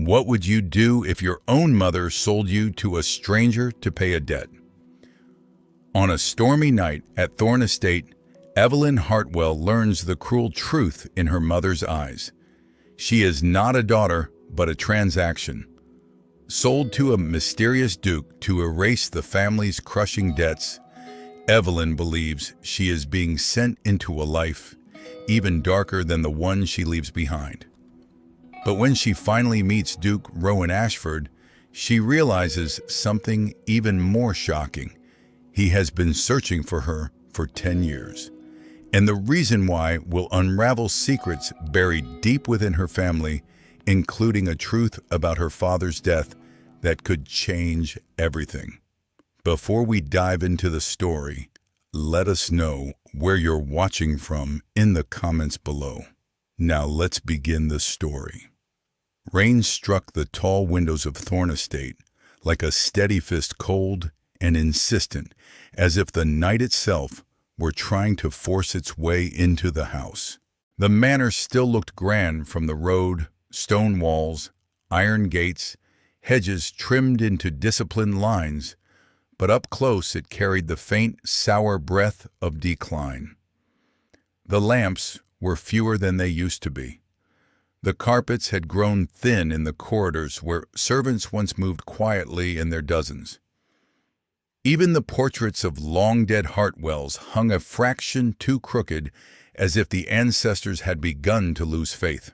What would you do if your own mother sold you to a stranger to pay a debt? On a stormy night at Thorn Estate, Evelyn Hartwell learns the cruel truth in her mother's eyes. She is not a daughter, but a transaction. Sold to a mysterious Duke to erase the family's crushing debts, Evelyn believes she is being sent into a life even darker than the one she leaves behind. But when she finally meets Duke Rowan Ashford, she realizes something even more shocking. He has been searching for her for 10 years. And the reason why will unravel secrets buried deep within her family, including a truth about her father's death that could change everything. Before we dive into the story, let us know where you're watching from in the comments below. Now let's begin the story. Rain struck the tall windows of Thorn Estate like a steady fist, cold and insistent, as if the night itself were trying to force its way into the house. The manor still looked grand from the road, stone walls, iron gates, hedges trimmed into disciplined lines, but up close it carried the faint, sour breath of decline. The lamps were fewer than they used to be. The carpets had grown thin in the corridors where servants once moved quietly in their dozens. Even the portraits of long-dead Hartwells hung a fraction too crooked, as if the ancestors had begun to lose faith.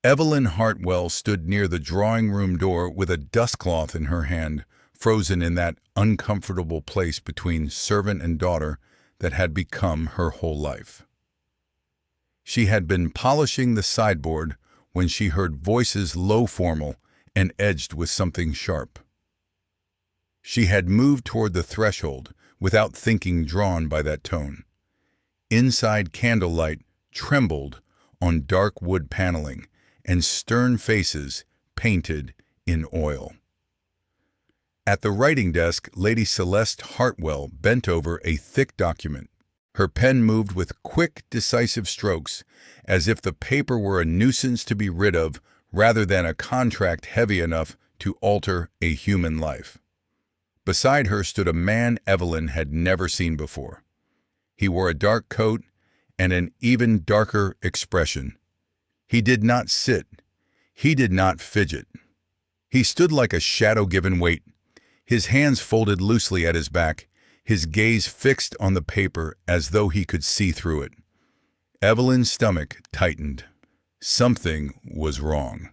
Evelyn Hartwell stood near the drawing-room door with a dustcloth in her hand, frozen in that uncomfortable place between servant and daughter that had become her whole life. She had been polishing the sideboard when she heard voices low, formal, and edged with something sharp. She had moved toward the threshold without thinking, drawn by that tone. Inside, candlelight trembled on dark wood paneling and stern faces painted in oil. At the writing desk, Lady Celeste Hartwell bent over a thick document. Her pen moved with quick, decisive strokes, as if the paper were a nuisance to be rid of rather than a contract heavy enough to alter a human life. Beside her stood a man Evelyn had never seen before. He wore a dark coat and an even darker expression. He did not sit. He did not fidget. He stood like a shadow given weight, his hands folded loosely at his back, his gaze fixed on the paper as though he could see through it. Evelyn's stomach tightened. Something was wrong.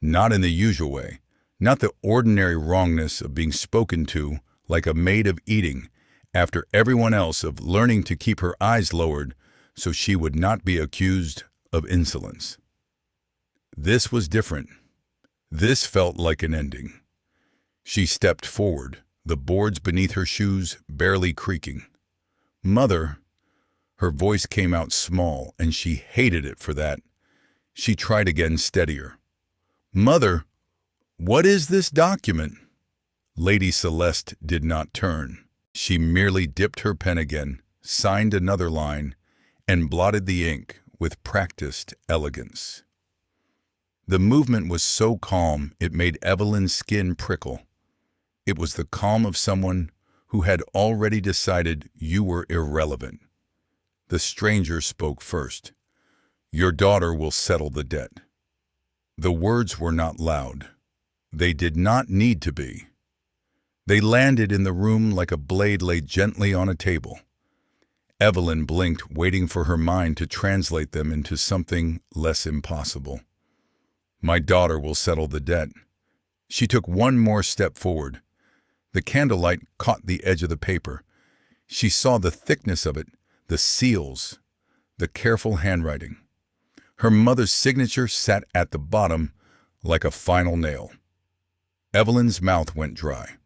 Not in the usual way. Not the ordinary wrongness of being spoken to like a maid of eating after everyone else, of learning to keep her eyes lowered so she would not be accused of insolence. This was different. This felt like an ending. She stepped forward, the boards beneath her shoes barely creaking. "Mother," her voice came out small, and she hated it for that. She tried again, steadier. "Mother, what is this document?" Lady Celeste did not turn. She merely dipped her pen again, signed another line, and blotted the ink with practiced elegance. The movement was so calm it made Evelyn's skin prickle. It was the calm of someone who had already decided you were irrelevant. The stranger spoke first. "Your daughter will settle the debt." The words were not loud. They did not need to be. They landed in the room like a blade laid gently on a table. Evelyn blinked, waiting for her mind to translate them into something less impossible. "My daughter will settle the debt." She took one more step forward. The candlelight caught the edge of the paper. She saw the thickness of it, the seals, the careful handwriting. Her mother's signature sat at the bottom like a final nail. Evelyn's mouth went dry.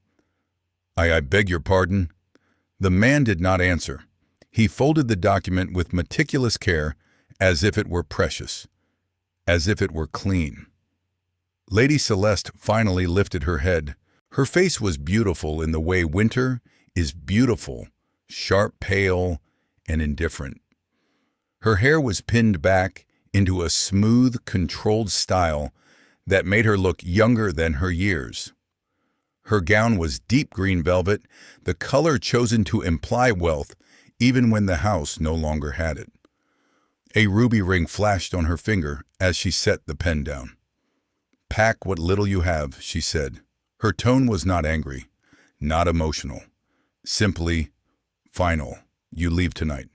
I beg your pardon?" The man did not answer. He folded the document with meticulous care, as if it were precious, as if it were clean. Lady Celeste finally lifted her head. Her face was beautiful in the way winter is beautiful, sharp, pale, and indifferent. Her hair was pinned back into a smooth, controlled style that made her look younger than her years. Her gown was deep green velvet, the color chosen to imply wealth even when the house no longer had it. A ruby ring flashed on her finger as she set the pen down. "Pack what little you have," she said. Her tone was not angry, not emotional. Simply, final. You leave tonight.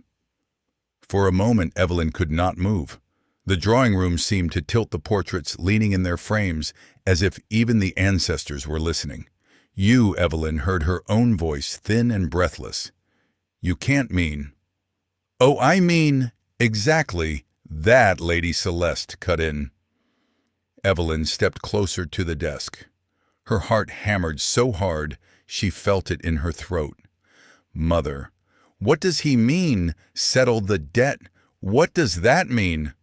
For a moment, Evelyn could not move. The drawing room seemed to tilt the portraits leaning in their frames as if even the ancestors were listening. "You," Evelyn heard her own voice, thin and breathless. "You can't mean—" "Oh, I mean exactly that," Lady Celeste cut in. Evelyn stepped closer to the desk. Her heart hammered so hard she felt it in her throat. "Mother, what does he mean, settle the debt? What does that mean?"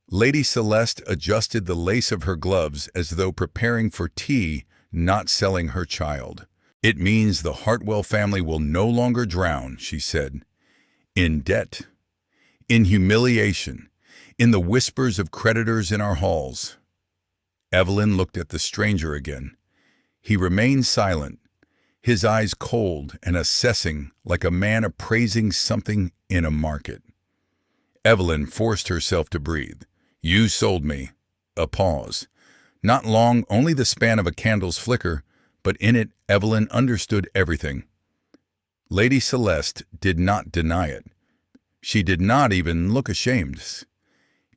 Lady Celeste adjusted the lace of her gloves as though preparing for tea, not selling her child. "It means the Hartwell family will no longer drown," she said. "In debt. In humiliation. In the whispers of creditors in our halls." Evelyn looked at the stranger again. He remained silent, his eyes cold and assessing like a man appraising something in a market. Evelyn forced herself to breathe. "You sold me." A pause. Not long, only the span of a candle's flicker, but in it Evelyn understood everything. Lady Celeste did not deny it. She did not even look ashamed.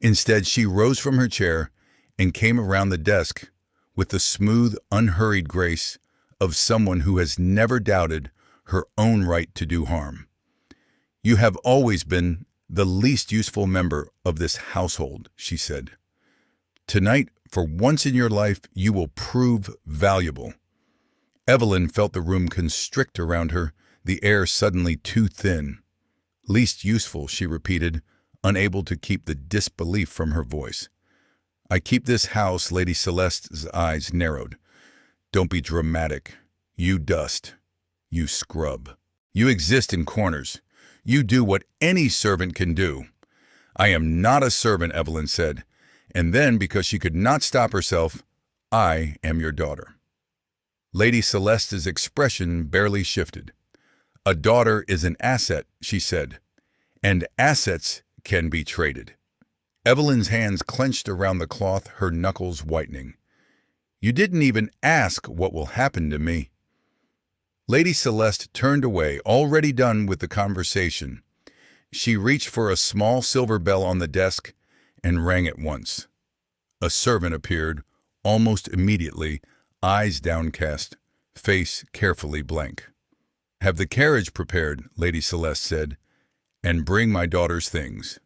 Instead, she rose from her chair and came around the desk with the smooth, unhurried grace of someone who has never doubted her own right to do harm. "You have always been the least useful member of this household," she said. "Tonight, for once in your life, you will prove valuable." Evelyn felt the room constrict around her, the air suddenly too thin. "Least useful," she repeated, unable to keep the disbelief from her voice. "I keep this house," Lady Celeste's eyes narrowed. "Don't be dramatic. You dust. You scrub. You exist in corners. You do what any servant can do." "I am not a servant," Evelyn said. And then, because she could not stop herself, "I am your daughter." Lady Celeste's expression barely shifted. "A daughter is an asset," she said, "and assets can be traded." Evelyn's hands clenched around the cloth, her knuckles whitening. "You didn't even ask what will happen to me." Lady Celeste turned away, already done with the conversation. She reached for a small silver bell on the desk and rang it once. A servant appeared, almost immediately, eyes downcast, face carefully blank. "Have the carriage prepared," Lady Celeste said, "and bring my daughter's things."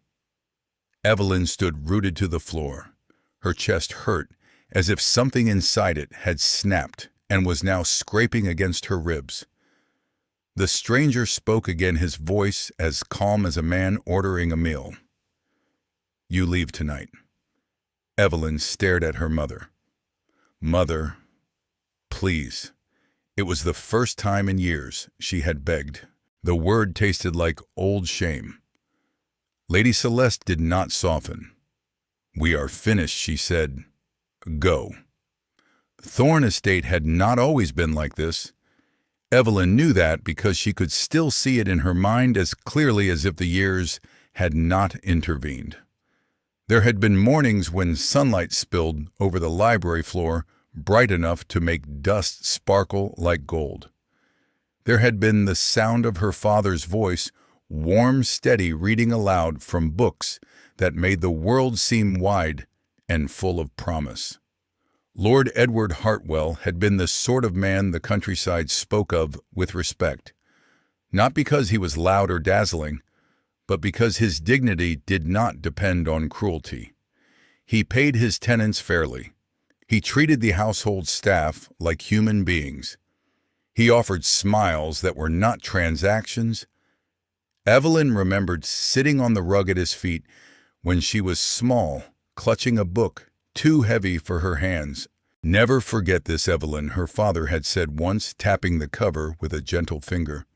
Evelyn stood rooted to the floor. Her chest hurt, as if something inside it had snapped and was now scraping against her ribs. The stranger spoke again, his voice as calm as a man ordering a meal. "You leave tonight." Evelyn stared at her mother. "Mother, please." It was the first time in years she had begged. The word tasted like old shame. Lady Celeste did not soften. "We are finished," she said. "Go." Thorn Estate had not always been like this. Evelyn knew that because she could still see it in her mind as clearly as if the years had not intervened. There had been mornings when sunlight spilled over the library floor, bright enough to make dust sparkle like gold. There had been the sound of her father's voice, warm, steady, reading aloud from books that made the world seem wide and full of promise. Lord Edward Hartwell had been the sort of man the countryside spoke of with respect, not because he was loud or dazzling, but because his dignity did not depend on cruelty. He paid his tenants fairly. He treated the household staff like human beings. He offered smiles that were not transactions. Evelyn remembered sitting on the rug at his feet when she was small, clutching a book too heavy for her hands. "Never forget this, Evelyn," her father had said once, tapping the cover with a gentle finger.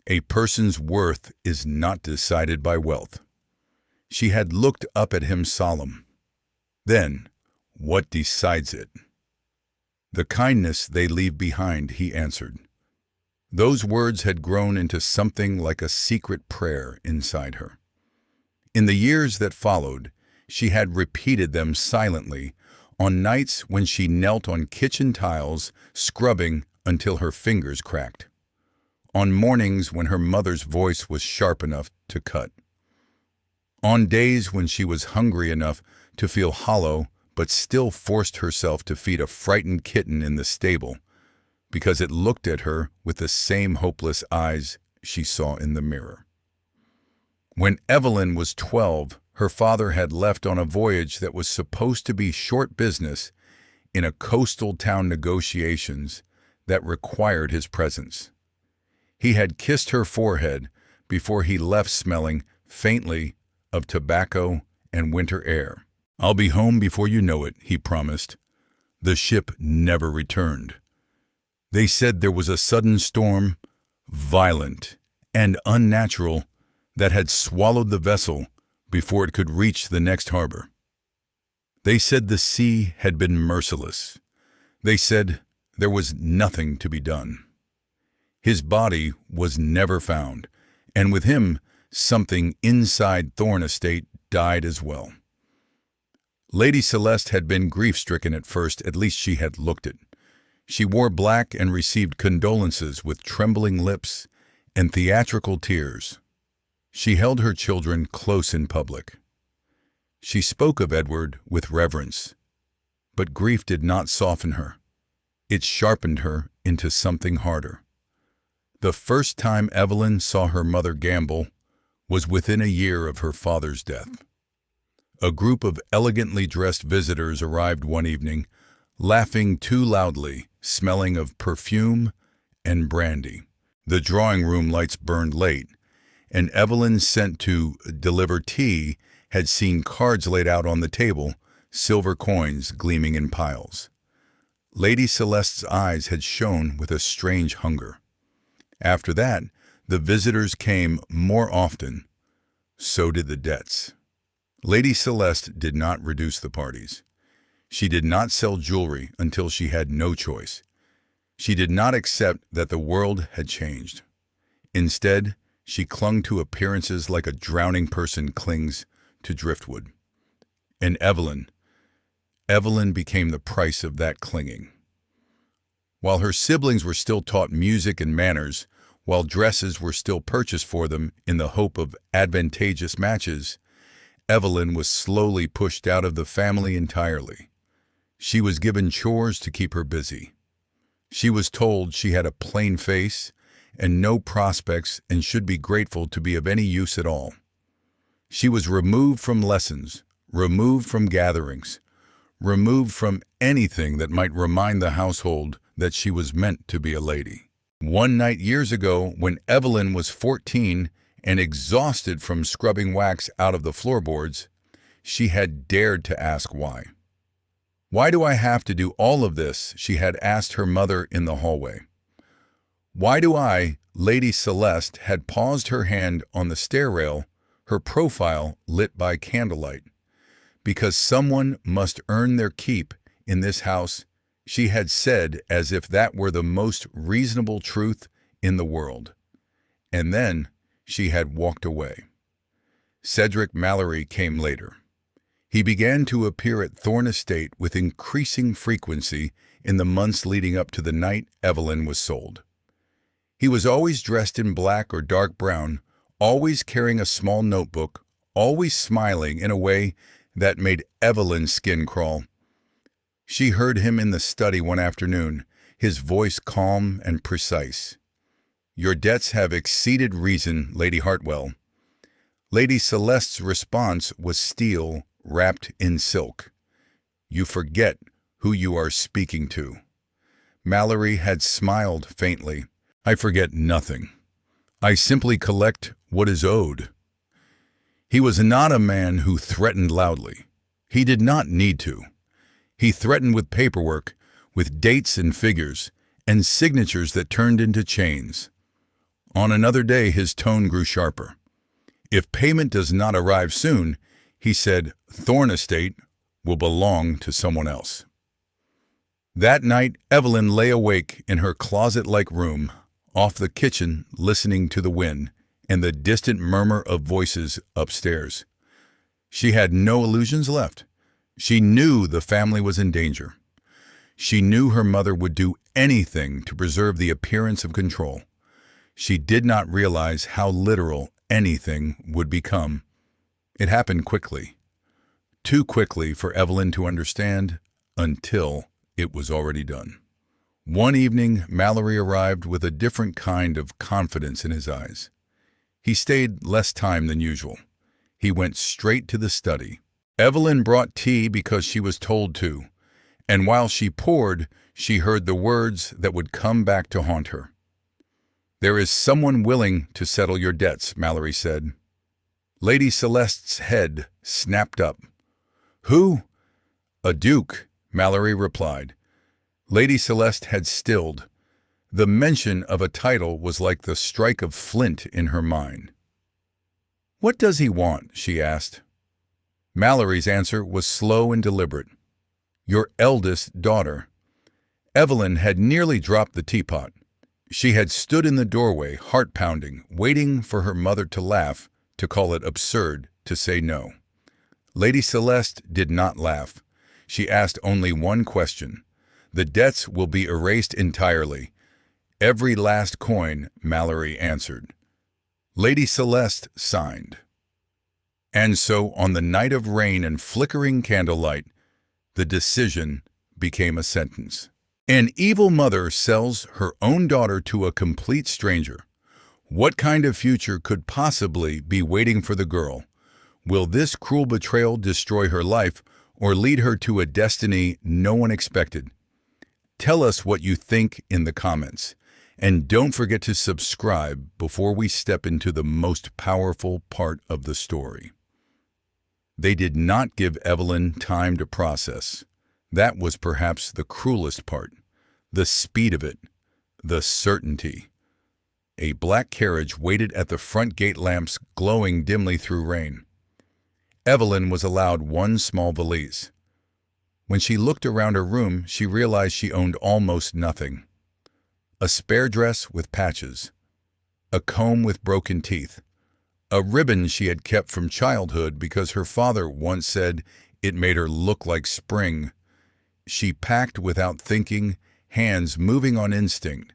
"A person's worth is not decided by wealth." She had looked up at him solemn. Then, What decides it? The kindness they leave behind, he answered. Those words had grown into something like a secret prayer inside her. In the years that followed, she had repeated them silently on nights when she knelt on kitchen tiles, scrubbing until her fingers cracked. On mornings when her mother's voice was sharp enough to cut. On days when she was hungry enough to feel hollow but still forced herself to feed a frightened kitten in the stable because it looked at her with the same hopeless eyes she saw in the mirror. When Evelyn was 12, her father had left on a voyage that was supposed to be short business in a coastal town negotiations that required his presence. He had kissed her forehead before he left, smelling faintly of tobacco and winter air. "I'll be home before you know it," he promised. The ship never returned. They said there was a sudden storm, violent and unnatural, that had swallowed the vessel before it could reach the next harbor. They said the sea had been merciless. They said there was nothing to be done. His body was never found, and with him, something inside Thorn Estate died as well. Lady Celeste had been grief-stricken at first, at least she had looked it. She wore black and received condolences with trembling lips and theatrical tears. She held her children close in public. She spoke of Edward with reverence, but grief did not soften her. It sharpened her into something harder. The first time Evelyn saw her mother gamble was within a year of her father's death. A group of elegantly dressed visitors arrived one evening, laughing too loudly, smelling of perfume and brandy. The drawing room lights burned late, and Evelyn, sent to deliver tea, had seen cards laid out on the table, silver coins gleaming in piles. Lady Celeste's eyes had shone with a strange hunger. After that, the visitors came more often. So did the debts. Lady Celeste did not reduce the parties. She did not sell jewelry until she had no choice. She did not accept that the world had changed. Instead, she clung to appearances like a drowning person clings to driftwood. And Evelyn became the price of that clinging. While her siblings were still taught music and manners, while dresses were still purchased for them in the hope of advantageous matches, Evelyn was slowly pushed out of the family entirely. She was given chores to keep her busy. She was told she had a plain face and no prospects and should be grateful to be of any use at all. She was removed from lessons, removed from gatherings, removed from anything that might remind the household that she was meant to be a lady. One night years ago, when Evelyn was 14 and exhausted from scrubbing wax out of the floorboards, she had dared to ask why. "Why do I have to do all of this?" she had asked her mother in the hallway. "Why do I?" Lady Celeste had paused, her hand on the stair rail, her profile lit by candlelight. "Because someone must earn their keep in this house," she had said, as if that were the most reasonable truth in the world. And then she had walked away. Cedric Mallory came later. He began to appear at Thorn Estate with increasing frequency in the months leading up to the night Evelyn was sold. He was always dressed in black or dark brown, always carrying a small notebook, always smiling in a way that made Evelyn's skin crawl. She heard him in the study one afternoon, his voice calm and precise. "Your debts have exceeded reason, Lady Hartwell." Lady Celeste's response was steel wrapped in silk. "You forget who you are speaking to." Mallory had smiled faintly. "I forget nothing. I simply collect what is owed." He was not a man who threatened loudly. He did not need to. He threatened with paperwork, with dates and figures, and signatures that turned into chains. On another day, his tone grew sharper. "If payment does not arrive soon," he said, "Thorn Estate will belong to someone else. That night, Evelyn lay awake in her closet-like room, off the kitchen, listening to the wind and the distant murmur of voices upstairs. She had no illusions left. She knew the family was in danger. She knew her mother would do anything to preserve the appearance of control. She did not realize how literal anything would become. It happened quickly. Too quickly for Evelyn to understand, until it was already done. One evening, Mallory arrived with a different kind of confidence in his eyes. He stayed less time than usual. He went straight to the study. Evelyn brought tea because she was told to, and while she poured, she heard the words that would come back to haunt her. "There is someone willing to settle your debts," Mallory said. Lady Celeste's head snapped up. "Who?" "A duke," Mallory replied. Lady Celeste had stilled. The mention of a title was like the strike of flint in her mind. "What does he want?" she asked. Mallory's answer was slow and deliberate. "Your eldest daughter." Evelyn had nearly dropped the teapot. She had stood in the doorway, heart pounding, waiting for her mother to laugh, to call it absurd, to say no. Lady Celeste did not laugh. She asked only one question. "The debts will be erased entirely." "Every last coin," Mallory answered. Lady Celeste signed. And so, on the night of rain and flickering candlelight, the decision became a sentence. An evil mother sells her own daughter to a complete stranger. What kind of future could possibly be waiting for the girl? Will this cruel betrayal destroy her life or lead her to a destiny no one expected? Tell us what you think in the comments. And don't forget to subscribe before we step into the most powerful part of the story. They did not give Evelyn time to process. That was perhaps the cruelest part. The speed of it. The certainty. A black carriage waited at the front gate, lamps glowing dimly through rain. Evelyn was allowed one small valise. When she looked around her room, she realized she owned almost nothing. A spare dress with patches. A comb with broken teeth. A ribbon she had kept from childhood because her father once said it made her look like spring. She packed without thinking, hands moving on instinct.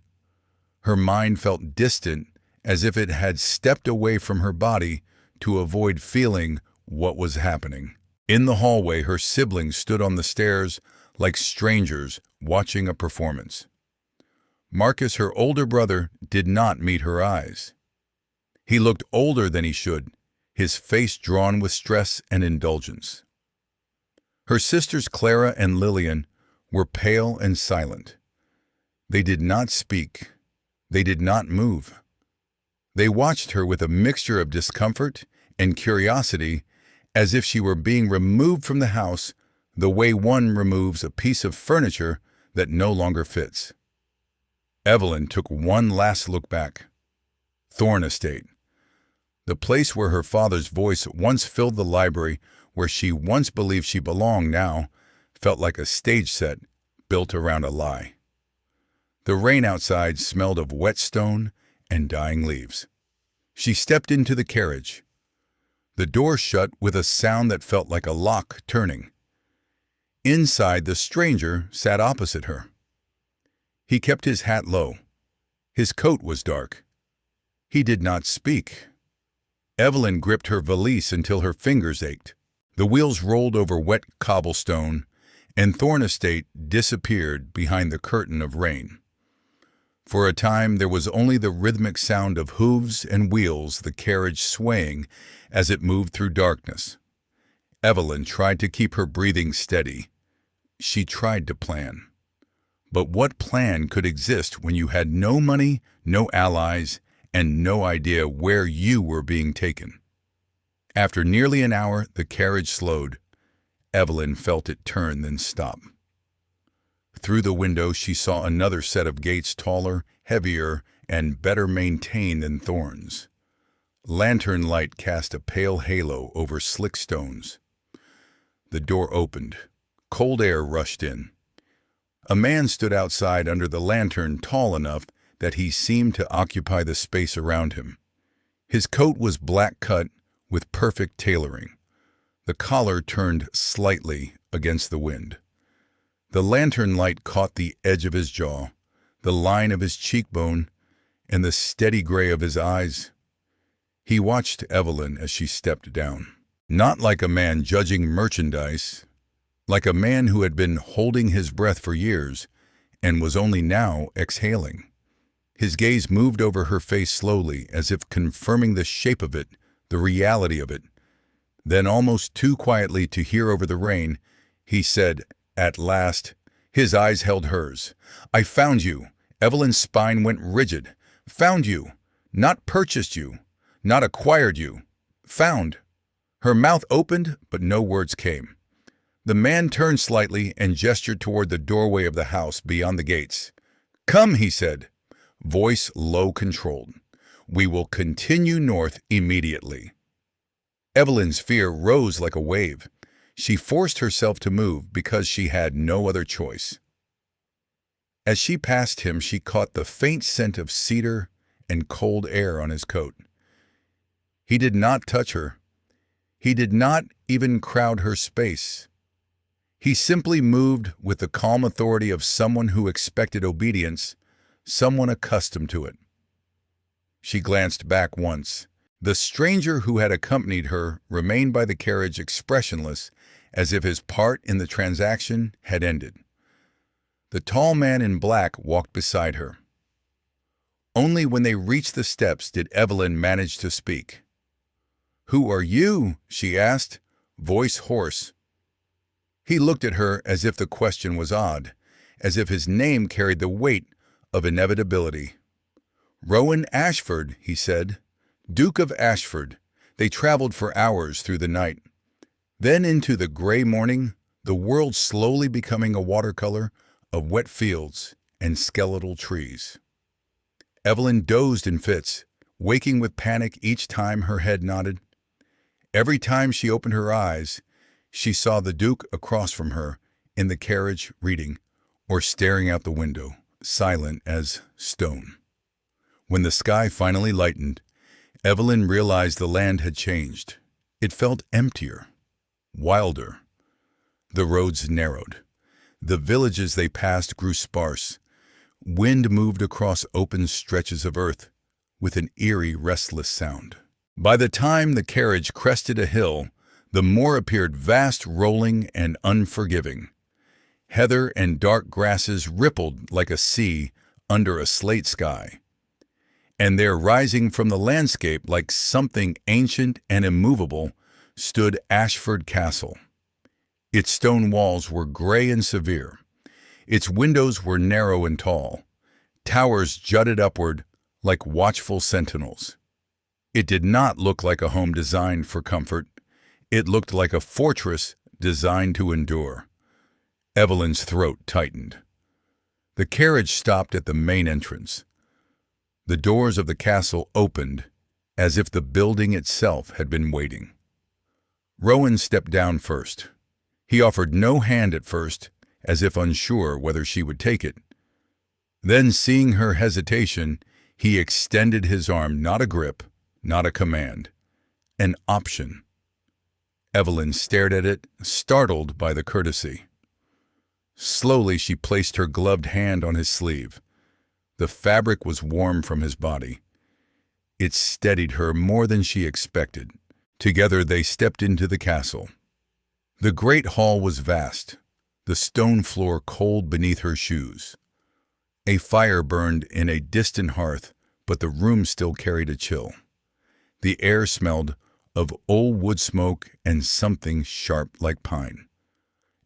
Her mind felt distant, as if it had stepped away from her body to avoid feeling what was happening. In the hallway, her siblings stood on the stairs like strangers watching a performance. Marcus, her older brother, did not meet her eyes. He looked older than he should, his face drawn with stress and indulgence. Her sisters Clara and Lillian were pale and silent. They did not speak. They did not move. They watched her with a mixture of discomfort and curiosity, as if she were being removed from the house the way one removes a piece of furniture that no longer fits. Evelyn took one last look back. Thorn Estate. The place where her father's voice once filled the library, where she once believed she belonged, now felt like a stage set built around a lie. The rain outside smelled of wet stone and dying leaves. She stepped into the carriage. The door shut with a sound that felt like a lock turning. Inside, the stranger sat opposite her. He kept his hat low. His coat was dark. He did not speak. Evelyn gripped her valise until her fingers ached. The wheels rolled over wet cobblestone, and Thorn Estate disappeared behind the curtain of rain. For a time, there was only the rhythmic sound of hooves and wheels, the carriage swaying as it moved through darkness. Evelyn tried to keep her breathing steady. She tried to plan. But what plan could exist when you had no money, no allies, and no idea where you were being taken? After nearly an hour, the carriage slowed. Evelyn felt it turn, then stop. Through the window, she saw another set of gates, taller, heavier, and better maintained than Thorn's. Lantern light cast a pale halo over slick stones. The door opened. Cold air rushed in. A man stood outside under the lantern, tall enough that he seemed to occupy the space around him. His coat was black cut with perfect tailoring. The collar turned slightly against the wind. The lantern light caught the edge of his jaw, the line of his cheekbone, and the steady gray of his eyes. He watched Evelyn as she stepped down. Not like a man judging merchandise, like a man who had been holding his breath for years and was only now exhaling. His gaze moved over her face slowly, as if confirming the shape of it, the reality of it. Then, almost too quietly to hear over the rain, he said, at last, his eyes held hers, "I found you." Evelyn's spine went rigid. "Found you. Not purchased you. Not acquired you. Found." Her mouth opened, but no words came. The man turned slightly and gestured toward the doorway of the house beyond the gates. "Come," he said, voice low controlled. "We will continue north immediately." Evelyn's fear rose like a wave. She forced herself to move because she had no other choice. As she passed him, she caught the faint scent of cedar and cold air on his coat. He did not touch her. He did not even crowd her space. He simply moved with the calm authority of someone who expected obedience, someone accustomed to it. She glanced back once. The stranger who had accompanied her remained by the carriage expressionless, as if his part in the transaction had ended. The tall man in black walked beside her. Only when they reached the steps did Evelyn manage to speak. "Who are you?" she asked, voice hoarse. He looked at her as if the question was odd, as if his name carried the weight of inevitability. "Rowan Ashford," he said. "Duke of Ashford." They traveled for hours through the night. Then into the gray morning, the world slowly becoming a watercolor of wet fields and skeletal trees. Evelyn dozed in fits, waking with panic each time her head nodded. Every time she opened her eyes, she saw the Duke across from her, in the carriage reading, or staring out the window, silent as stone. When the sky finally lightened, Evelyn realized the land had changed. It felt emptier, wilder. The roads narrowed. The villages they passed grew sparse. Wind moved across open stretches of earth with an eerie, restless sound. By the time the carriage crested a hill, the moor appeared vast, rolling, and unforgiving. Heather and dark grasses rippled like a sea under a slate sky. And there, rising from the landscape like something ancient and immovable, stood Ashford Castle. Its stone walls were gray and severe. Its windows were narrow and tall. Towers jutted upward like watchful sentinels. It did not look like a home designed for comfort. It looked like a fortress designed to endure. Evelyn's throat tightened. The carriage stopped at the main entrance. The doors of the castle opened as if the building itself had been waiting. Rowan stepped down first. He offered no hand at first, as if unsure whether she would take it. Then, seeing her hesitation, he extended his arm, not a grip, not a command, an option. Evelyn stared at it, startled by the courtesy. Slowly she placed her gloved hand on his sleeve. The fabric was warm from his body. It steadied her more than she expected. Together they stepped into the castle. The great hall was vast, the stone floor cold beneath her shoes. A fire burned in a distant hearth, but the room still carried a chill. The air smelled of old wood smoke and something sharp like pine.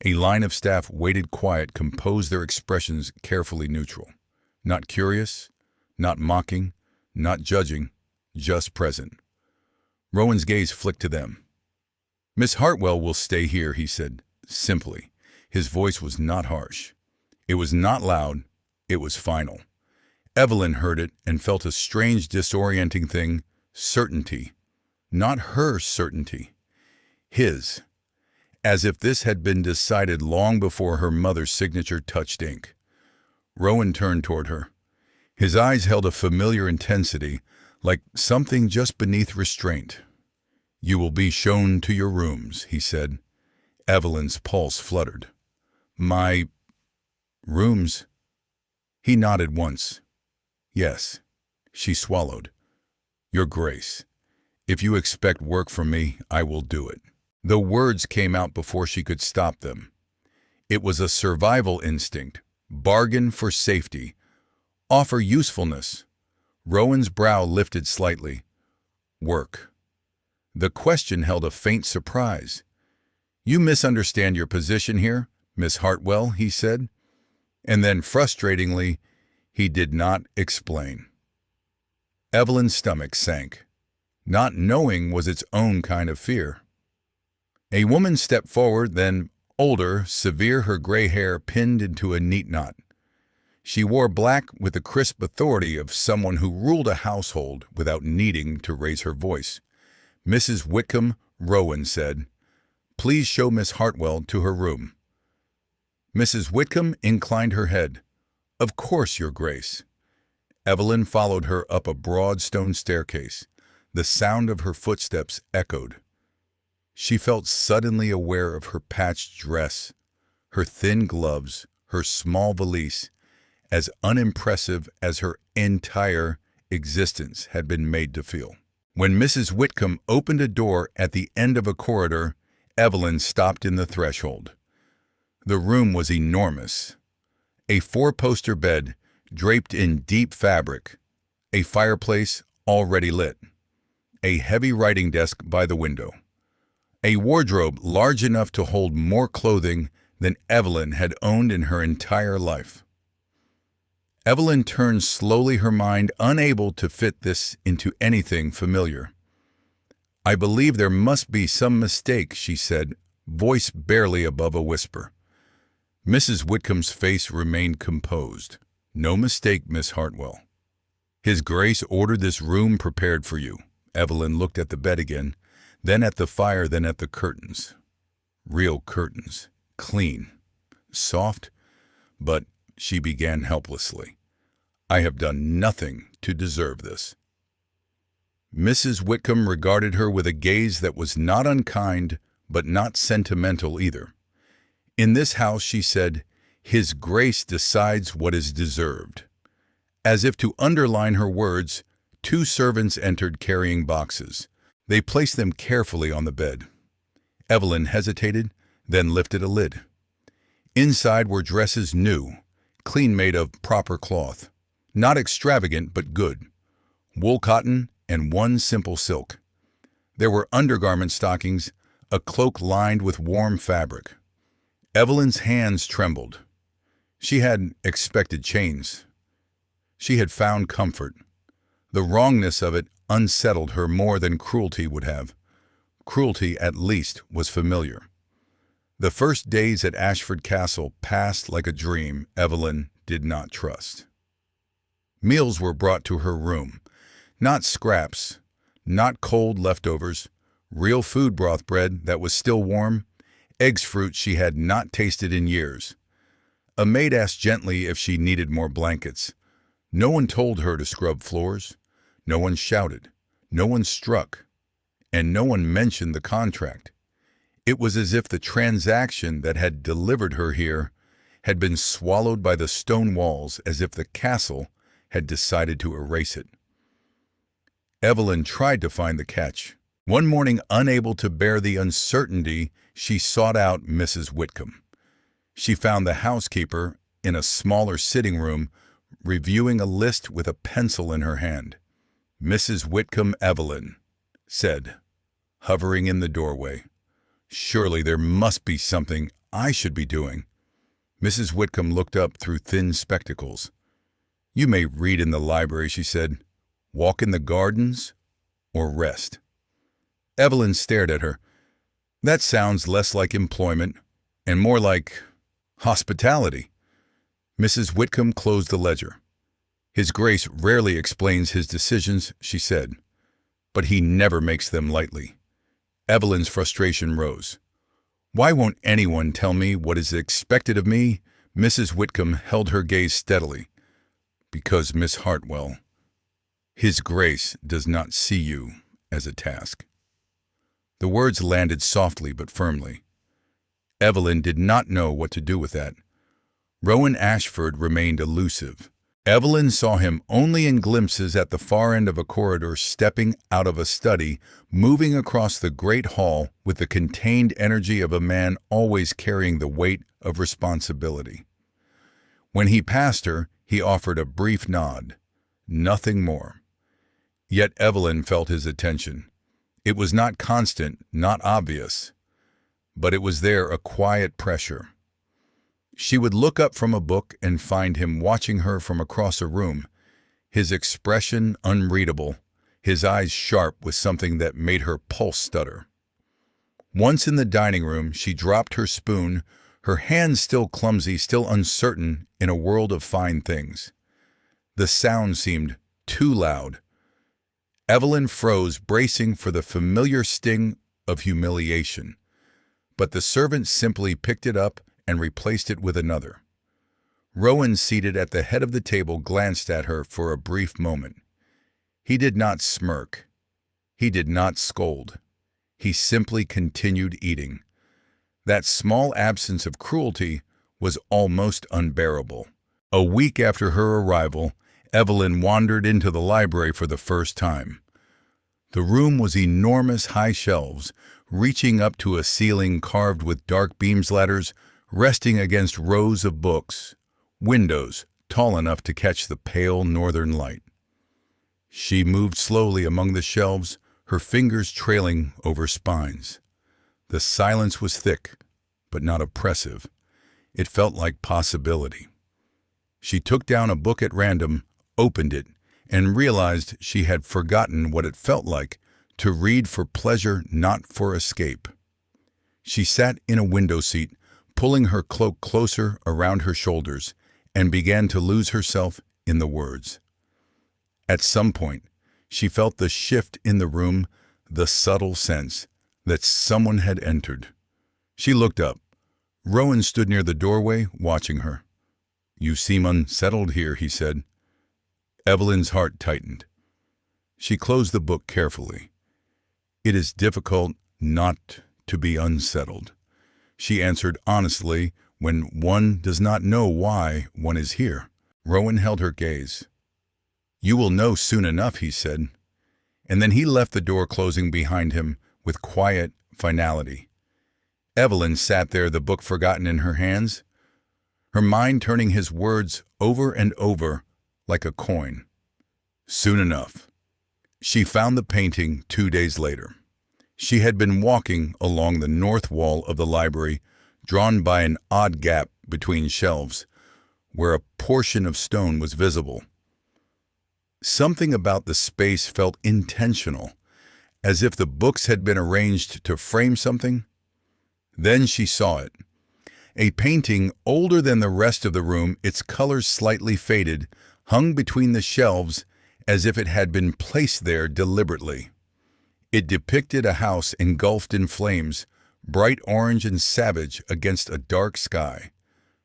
A line of staff waited quiet, composed, their expressions carefully neutral. Not curious, not mocking, not judging, just present. Rowan's gaze flicked to them. "Miss Hartwell will stay here," he said, simply. His voice was not harsh. It was not loud. It was final. Evelyn heard it and felt a strange, disorienting thing, certainty. Not her certainty. His. as if this had been decided long before her mother's signature touched ink. Rowan turned toward her. His eyes held a familiar intensity, like something just beneath restraint. "You will be shown to your rooms," he said. Evelyn's pulse fluttered. "My rooms?" He nodded once. "Yes." She swallowed. "Your Grace, if you expect work from me, I will do it." The words came out before she could stop them. It was a survival instinct. Bargain for safety. Offer usefulness. Rowan's brow lifted slightly. Work. The question held a faint surprise. "You misunderstand your position here, Miss Hartwell," he said. And then, frustratingly, he did not explain. Evelyn's stomach sank. Not knowing was its own kind of fear. A woman stepped forward, then, older, severe, her gray hair pinned into a neat knot. She wore black with the crisp authority of someone who ruled a household without needing to raise her voice. "Mrs. Whitcomb," Rowan said, "please show Miss Hartwell to her room." Mrs. Whitcomb inclined her head. "Of course, Your Grace." Evelyn followed her up a broad stone staircase. The sound of her footsteps echoed. She felt suddenly aware of her patched dress, her thin gloves, her small valise, as unimpressive as her entire existence had been made to feel. When Mrs. Whitcomb opened a door at the end of a corridor, Evelyn stopped in the threshold. The room was enormous. A four-poster bed draped in deep fabric, a fireplace already lit, a heavy writing desk by the window, a wardrobe large enough to hold more clothing than Evelyn had owned in her entire life. Evelyn turned slowly, her mind unable to fit this into anything familiar. "I believe there must be some mistake," she said, voice barely above a whisper. Mrs. Whitcomb's face remained composed. "No mistake, Miss Hartwell. His Grace ordered this room prepared for you." Evelyn looked at the bed again, then at the fire, then at the curtains. Real curtains, clean, soft, but she began helplessly. "I have done nothing to deserve this." Mrs. Whitcomb regarded her with a gaze that was not unkind, but not sentimental either. "In this house," she said, "His Grace decides what is deserved." As if to underline her words, two servants entered carrying boxes. They placed them carefully on the bed. Evelyn hesitated, then lifted a lid. Inside were dresses new, clean, made of proper cloth. Not extravagant, but good. Wool, cotton, and one simple silk. There were undergarment stockings, a cloak lined with warm fabric. Evelyn's hands trembled. She had expected chains. She had found comfort. The wrongness of it unsettled her more than cruelty would have. Cruelty, at least, was familiar. The first days at Ashford Castle passed like a dream Evelyn did not trust. Meals were brought to her room. Not scraps, not cold leftovers, real food broth bread that was still warm, eggs, fruit she had not tasted in years. A maid asked gently if she needed more blankets. No one told her to scrub floors. No one shouted. No one struck. And no one mentioned the contract. It was as if the transaction that had delivered her here had been swallowed by the stone walls, as if the castle had decided to erase it. Evelyn tried to find the catch. One morning, unable to bear the uncertainty, she sought out Mrs. Whitcomb. She found the housekeeper in a smaller sitting room, reviewing a list with a pencil in her hand. "Mrs. Whitcomb, Evelyn," said, hovering in the doorway. "Surely there must be something I should be doing." Mrs. Whitcomb looked up through thin spectacles. "You may read in the library," she said, "walk in the gardens, or rest." Evelyn stared at her. "That sounds less like employment and more like hospitality." Mrs. Whitcomb closed the ledger. "His Grace rarely explains his decisions," she said, "but he never makes them lightly." Evelyn's frustration rose. Why won't anyone tell me what is expected of me? Mrs. Whitcomb held her gaze steadily. Because, Miss Hartwell, His Grace does not see you as a task. The words landed softly but firmly. Evelyn did not know what to do with that. Rowan Ashford remained elusive. Evelyn saw him only in glimpses at the far end of a corridor, stepping out of a study, moving across the great hall with the contained energy of a man always carrying the weight of responsibility. When he passed her, he offered a brief nod. Nothing more. Yet Evelyn felt his attention. It was not constant, not obvious, but it was there, a quiet pressure. She would look up from a book and find him watching her from across a room, his expression unreadable, his eyes sharp with something that made her pulse stutter. Once in the dining room, she dropped her spoon, her hands still clumsy, still uncertain in a world of fine things. The sound seemed too loud. Evelyn froze, bracing for the familiar sting of humiliation. But the servant simply picked it up and replaced it with another. Rowan, seated at the head of the table, glanced at her for a brief moment. He did not smirk. He did not scold. He simply continued eating. That small absence of cruelty was almost unbearable. A week after her arrival, Evelyn wandered into the library for the first time. The room was enormous, high shelves, reaching up to a ceiling carved with dark beams, ladders resting against rows of books, windows tall enough to catch the pale northern light. She moved slowly among the shelves, her fingers trailing over spines. The silence was thick, but not oppressive. It felt like possibility. She took down a book at random, opened it, and realized she had forgotten what it felt like to read for pleasure, not for escape. She sat in a window seat, pulling her cloak closer around her shoulders, and began to lose herself in the words. At some point, she felt the shift in the room, the subtle sense that someone had entered. She looked up. Rowan stood near the doorway, watching her. "You seem unsettled here," he said. Evelyn's heart tightened. She closed the book carefully. "It is difficult not to be unsettled," she answered honestly, "when one does not know why one is here." Rowan held her gaze. "You will know soon enough," he said. And then he left, the door closing behind him with quiet finality. Evelyn sat there, the book forgotten in her hands, her mind turning his words over and over like a coin. Soon enough. She found the painting 2 days later. She had been walking along the north wall of the library, drawn by an odd gap between shelves, where a portion of stone was visible. Something about the space felt intentional, as if the books had been arranged to frame something. Then she saw it. A painting older than the rest of the room, its colors slightly faded, hung between the shelves as if it had been placed there deliberately. It depicted a house engulfed in flames, bright orange and savage against a dark sky.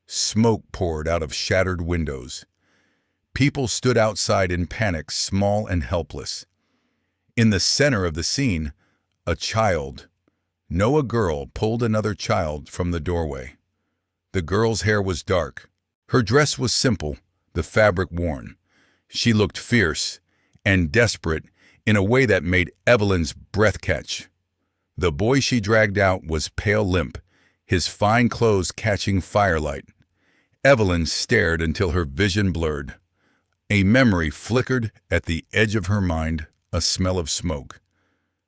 Smoke poured out of shattered windows. People stood outside in panic, small and helpless. In the center of the scene, a child, no, a girl, pulled another child from the doorway. The girl's hair was dark. Her dress was simple, the fabric worn. She looked fierce and desperate in a way that made Evelyn's breath catch. The boy she dragged out was pale limp, his fine clothes catching firelight. Evelyn stared until her vision blurred. A memory flickered at the edge of her mind, a smell of smoke.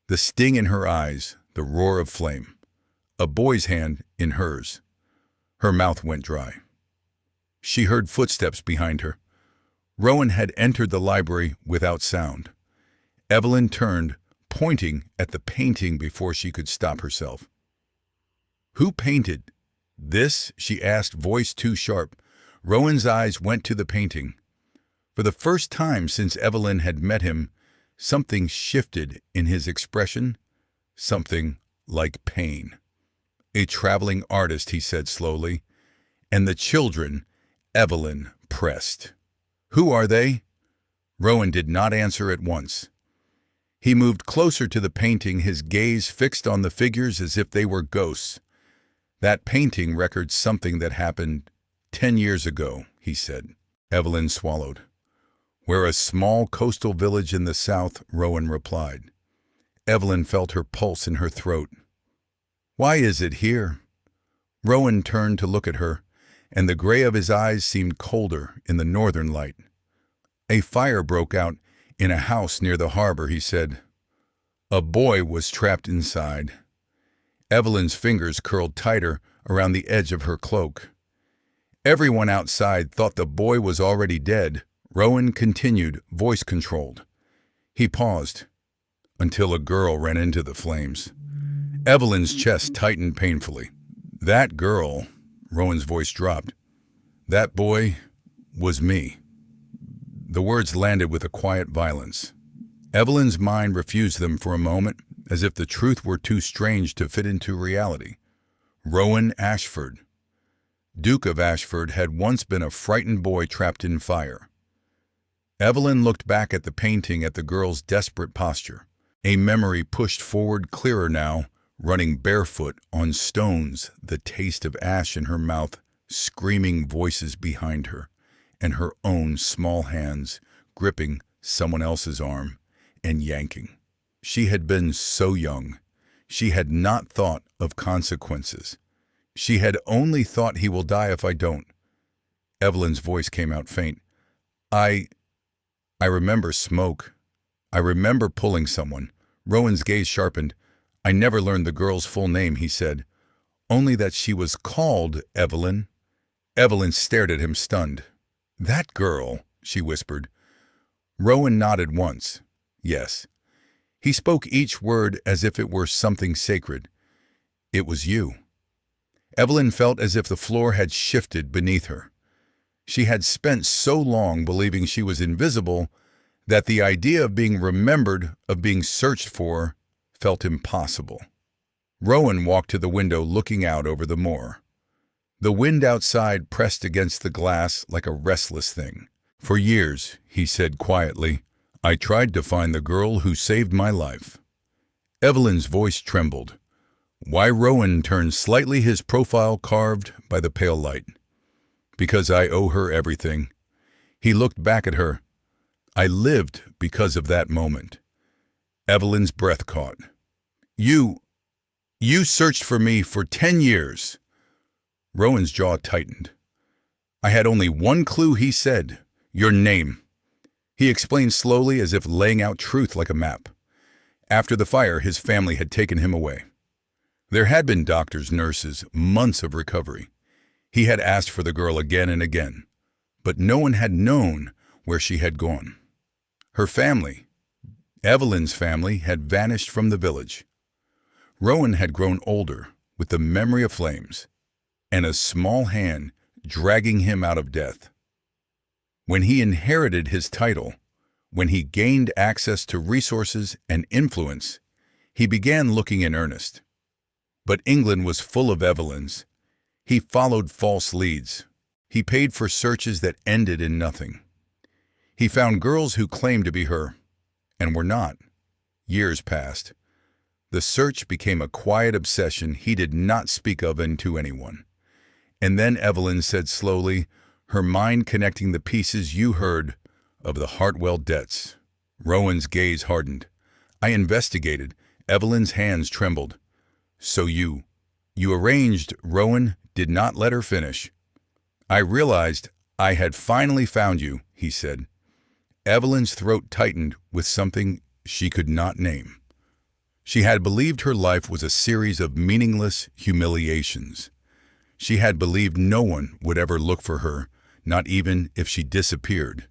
The sting in her eyes, the roar of flame. A boy's hand in hers. Her mouth went dry. She heard footsteps behind her. Rowan had entered the library without sound. Evelyn turned, pointing at the painting before she could stop herself. "Who painted this?" she asked, voice too sharp. Rowan's eyes went to the painting. For the first time since Evelyn had met him, something shifted in his expression, something like pain. A traveling artist, he said slowly. And the children, Evelyn pressed. Who are they? Rowan did not answer at once. He moved closer to the painting, his gaze fixed on the figures as if they were ghosts. That painting records something that happened 10 years ago, he said. Evelyn swallowed. We're a small coastal village in the south, Rowan replied. Evelyn felt her pulse in her throat. Why is it here? Rowan turned to look at her, and the gray of his eyes seemed colder in the northern light. A fire broke out in a house near the harbor, he said. A boy was trapped inside. Evelyn's fingers curled tighter around the edge of her cloak. Everyone outside thought the boy was already dead. Rowan continued, voice controlled. He paused, until a girl ran into the flames. Evelyn's chest tightened painfully. That girl, Rowan's voice dropped. That boy was me. The words landed with a quiet violence. Evelyn's mind refused them for a moment, as if the truth were too strange to fit into reality. Rowan Ashford. Duke of Ashford had once been a frightened boy trapped in fire. Evelyn looked back at the painting, at the girl's desperate posture. A memory pushed forward clearer now, running barefoot on stones, the taste of ash in her mouth, screaming voices behind her, and her own small hands gripping someone else's arm and yanking. She had been so young. She had not thought of consequences. She had only thought, he will die if I don't. Evelyn's voice came out faint. I remember smoke. I remember pulling someone. Rowan's gaze sharpened. I never learned the girl's full name, he said. Only that she was called Evelyn. Evelyn stared at him, stunned. That girl, she whispered. Rowan nodded once. Yes. He spoke each word as if it were something sacred. It was you. Evelyn felt as if the floor had shifted beneath her. She had spent so long believing she was invisible that the idea of being remembered, of being searched for, felt impossible. Rowan walked to the window, looking out over the moor. The wind outside pressed against the glass like a restless thing. For years, he said quietly, I tried to find the girl who saved my life. Evelyn's voice trembled. Why? Rowan turned slightly, his profile carved by the pale light. Because I owe her everything. He looked back at her. I lived because of that moment. Evelyn's breath caught. You searched for me for 10 years. Rowan's jaw tightened. I had only one clue, he said. Your name. He explained slowly, as if laying out truth like a map. After the fire, his family had taken him away. There had been doctors, nurses, months of recovery. He had asked for the girl again and again, but no one had known where she had gone. Her family, Evelyn's family, had vanished from the village. Rowan had grown older, with the memory of flames, and a small hand dragging him out of death. When he inherited his title, when he gained access to resources and influence, he began looking in earnest. But England was full of Evelyns. He followed false leads. He paid for searches that ended in nothing. He found girls who claimed to be her, and were not. Years passed. The search became a quiet obsession he did not speak of to anyone. And then Evelyn said slowly, her mind connecting the pieces, you heard of the Hartwell debts. Rowan's gaze hardened. I investigated. Evelyn's hands trembled. So you arranged. Rowan did not let her finish. I realized I had finally found you, he said. Evelyn's throat tightened with something she could not name. She had believed her life was a series of meaningless humiliations. She had believed no one would ever look for her, not even if she disappeared.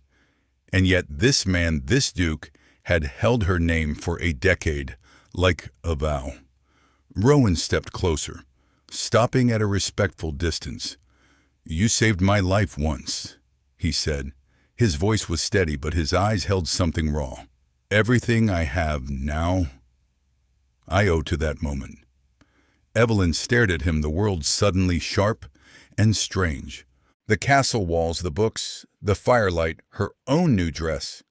And yet this man, this Duke, had held her name for a decade, like a vow. Rowan stepped closer, stopping at a respectful distance. You saved my life once, he said. His voice was steady, but his eyes held something raw. Everything I have now, I owe to that moment. Evelyn stared at him, the world suddenly sharp and strange. The castle walls, the books, the firelight, her own new dress.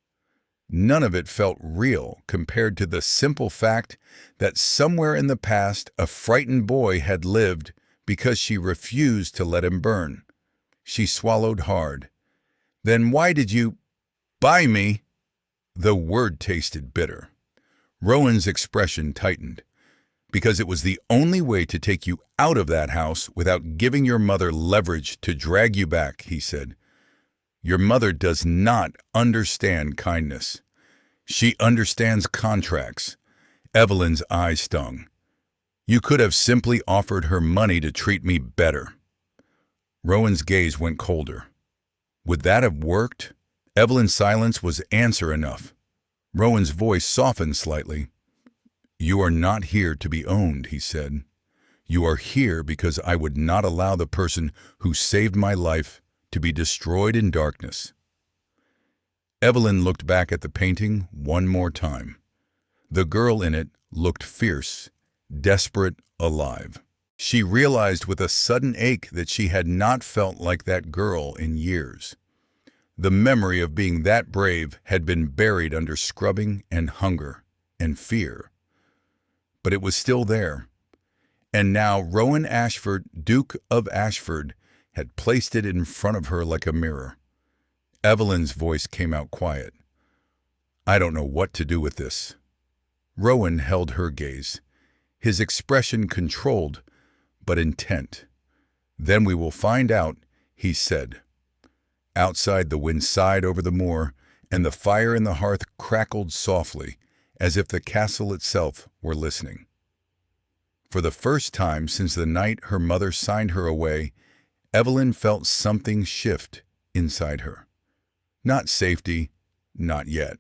None of it felt real compared to the simple fact that somewhere in the past a frightened boy had lived because she refused to let him burn. She swallowed hard. "Then why did you buy me?" The word tasted bitter. Rowan's expression tightened. "Because it was the only way to take you out of that house without giving your mother leverage to drag you back," he said. "Your mother does not understand kindness. She understands contracts." Evelyn's eyes stung. "You could have simply offered her money to treat me better." Rowan's gaze went colder. Would that have worked? Evelyn's silence was answer enough. Rowan's voice softened slightly. "You are not here to be owned," he said. "You are here because I would not allow the person who saved my life to be destroyed in darkness." Evelyn looked back at the painting one more time. The girl in it looked fierce, desperate, alive. She realized with a sudden ache that she had not felt like that girl in years. The memory of being that brave had been buried under scrubbing and hunger and fear. But it was still there. And now Rowan Ashford, Duke of Ashford, had placed it in front of her like a mirror. Evelyn's voice came out quiet. "I don't know what to do with this." Rowan held her gaze, his expression controlled but intent. "Then we will find out," he said. Outside, the wind sighed over the moor, and the fire in the hearth crackled softly, as if the castle itself were listening. For the first time since the night her mother signed her away, Evelyn felt something shift inside her. Not safety, not yet,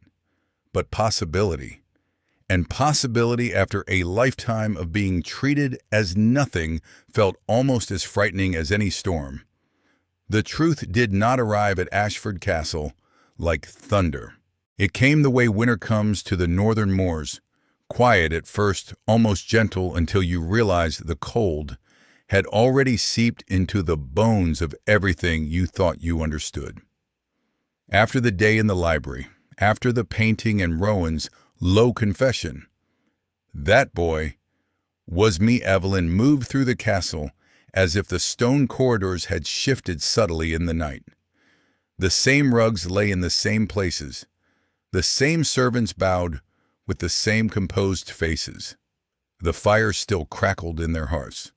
but possibility. And possibility after a lifetime of being treated as nothing felt almost as frightening as any storm. The truth did not arrive at Ashford Castle like thunder. It came the way winter comes to the northern moors, quiet at first, almost gentle, until you realized the cold had already seeped into the bones of everything you thought you understood. After the day in the library, after the painting and Rowan's low confession, that boy was me. Evelyn moved through the castle as if the stone corridors had shifted subtly in the night. The same rugs lay in the same places. The same servants bowed with the same composed faces. The fire still crackled in their hearts.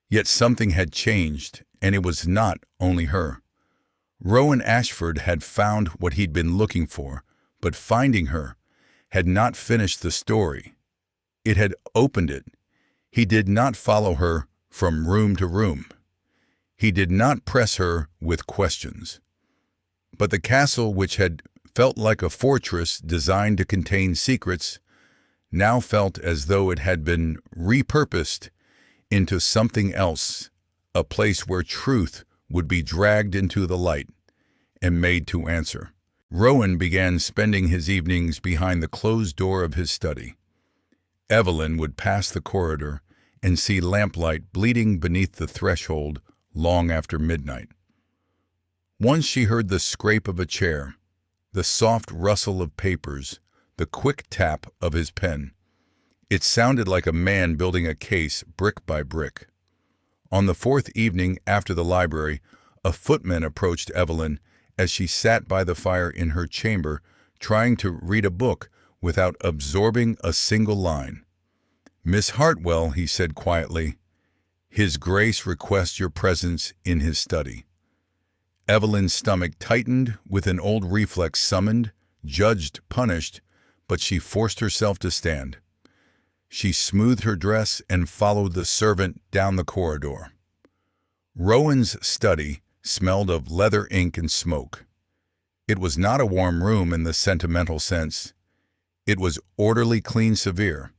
Yet something had changed, and it was not only her. Rowan Ashford had found what he'd been looking for, but finding her had not finished the story. It had opened it. He did not follow her from room to room. He did not press her with questions. But the castle, which had felt like a fortress designed to contain secrets, now felt as though it had been repurposed into something else, a place where truth would be dragged into the light and made to answer. Rowan began spending his evenings behind the closed door of his study. Evelyn would pass the corridor and see lamplight bleeding beneath the threshold long after midnight. Once she heard the scrape of a chair, the soft rustle of papers, the quick tap of his pen. It sounded like a man building a case brick by brick. On the fourth evening after the library, a footman approached Evelyn as she sat by the fire in her chamber, trying to read a book without absorbing a single line. "Miss Hartwell," he said quietly, "His Grace requests your presence in his study." Evelyn's stomach tightened with an old reflex, summoned, judged, punished, but she forced herself to stand. She smoothed her dress and followed the servant down the corridor. Rowan's study smelled of leather, ink, and smoke. It was not a warm room in the sentimental sense. It was orderly, clean, severe.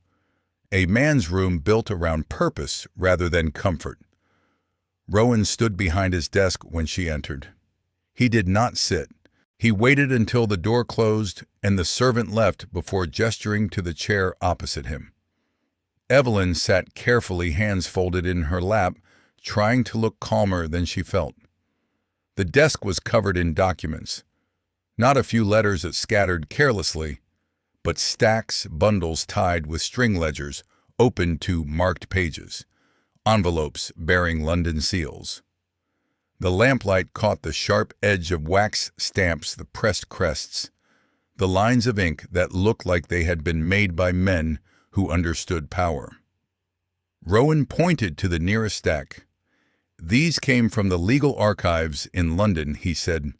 A man's room built around purpose rather than comfort. Rowan stood behind his desk when she entered. He did not sit. He waited until the door closed and the servant left before gesturing to the chair opposite him. Evelyn sat carefully, hands folded in her lap, trying to look calmer than she felt. The desk was covered in documents, not a few letters scattered carelessly, but stacks, bundles tied with string ledgers, open to marked pages, envelopes bearing London seals. The lamplight caught the sharp edge of wax stamps, the pressed crests, the lines of ink that looked like they had been made by men who understood power. Rowan pointed to the nearest stack. "These came from the legal archives in London," he said,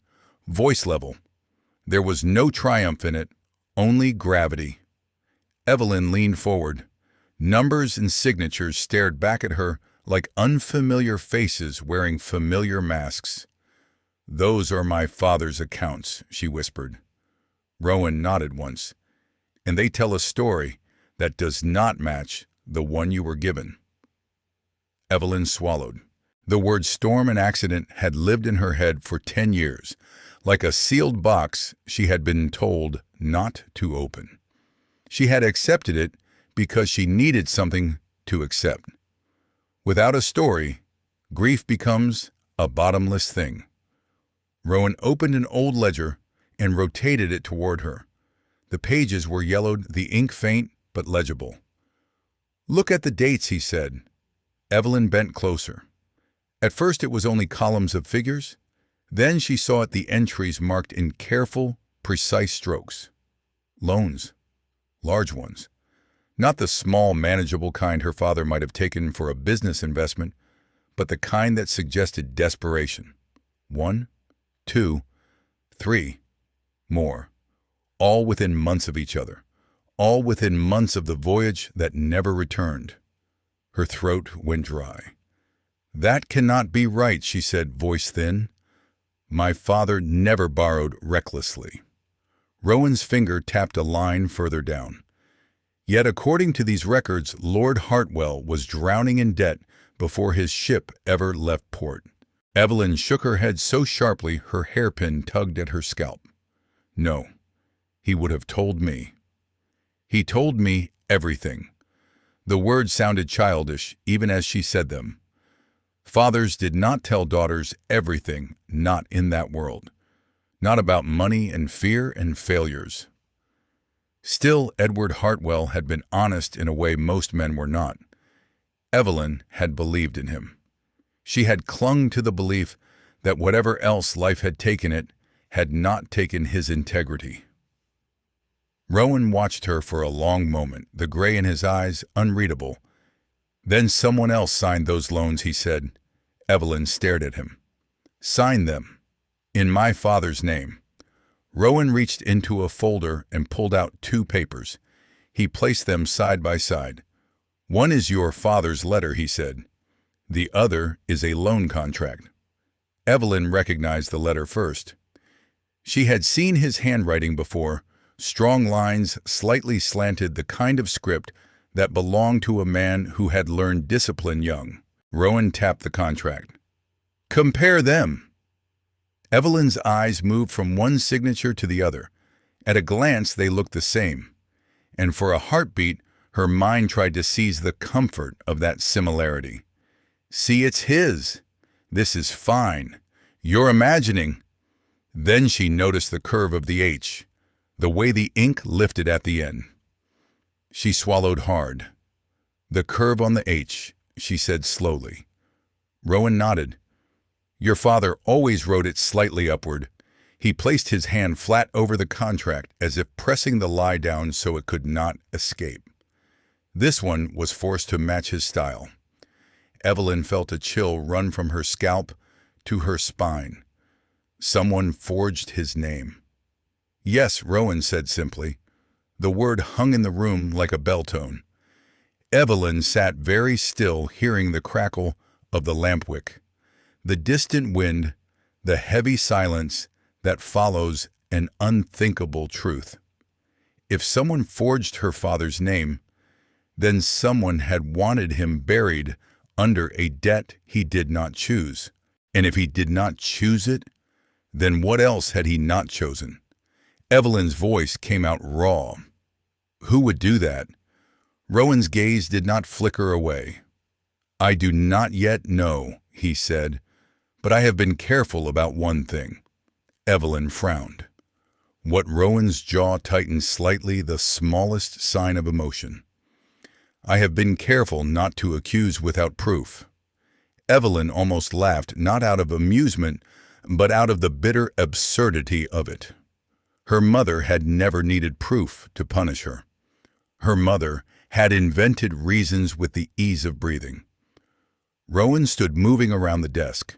voice level. There was no triumph in it, only gravity. Evelyn leaned forward. Numbers and signatures stared back at her like unfamiliar faces wearing familiar masks. "Those are my father's accounts," she whispered. Rowan nodded once. "And they tell a story that does not match the one you were given." Evelyn swallowed. The word storm and accident had lived in her head for 10 years. Like a sealed box she had been told not to open. She had accepted it because she needed something to accept. Without a story, grief becomes a bottomless thing. Rowan opened an old ledger and rotated it toward her. The pages were yellowed, the ink faint but legible. "Look at the dates," he said. Evelyn bent closer. At first it was only columns of figures. Then she saw the entries marked in careful, precise strokes. Loans. Large ones. Not the small, manageable kind her father might have taken for a business investment, but the kind that suggested desperation. 1, 2, 3, more. All within months of each other. All within months of the voyage that never returned. Her throat went dry. "That cannot be right," she said, voice thin. "My father never borrowed recklessly." Rowan's finger tapped a line further down. Yet according to these records, Lord Hartwell was drowning in debt before his ship ever left port. Evelyn shook her head so sharply her hairpin tugged at her scalp. "No, he would have told me. He told me everything." The words sounded childish, even as she said them. Fathers did not tell daughters everything, not in that world. Not about money and fear and failures. Still, Edward Hartwell had been honest in a way most men were not. Evelyn had believed in him. She had clung to the belief that whatever else life had taken it had not taken his integrity. Rowan watched her for a long moment, the gray in his eyes unreadable. "Then someone else signed those loans," he said. Evelyn stared at him. "Sign them. In my father's name." Rowan reached into a folder and pulled out 2 papers. He placed them side by side. "One is your father's letter," he said. "The other is a loan contract." Evelyn recognized the letter first. She had seen his handwriting before, strong lines slightly slanted, the kind of script that belonged to a man who had learned discipline young. Rowan tapped the contract. "Compare them." Evelyn's eyes moved from one signature to the other. At a glance, they looked the same. And for a heartbeat, her mind tried to seize the comfort of that similarity. "See, it's his. This is fine. You're imagining." Then she noticed the curve of the H, the way the ink lifted at the end. She swallowed hard. "The curve on the H," she said slowly. Rowan nodded. "Your father always wrote it slightly upward." He placed his hand flat over the contract as if pressing the lie down so it could not escape. This one was forced to match his style. Evelyn felt a chill run from her scalp to her spine. Someone forged his name. "Yes," Rowan said simply. The word hung in the room like a bell tone. Evelyn sat very still, hearing the crackle of the lamp wick, the distant wind, the heavy silence that follows an unthinkable truth. If someone forged her father's name, then someone had wanted him buried under a debt he did not choose. And if he did not choose it, then what else had he not chosen? Evelyn's voice came out raw. "Who would do that?" Rowan's gaze did not flicker away. "I do not yet know," he said, "but I have been careful about one thing." Evelyn frowned. What Rowan's jaw tightened slightly, the smallest sign of emotion. "I have been careful not to accuse without proof." Evelyn almost laughed, not out of amusement, but out of the bitter absurdity of it. Her mother had never needed proof to punish her. Her mother had invented reasons with the ease of breathing. Rowan stood moving around the desk.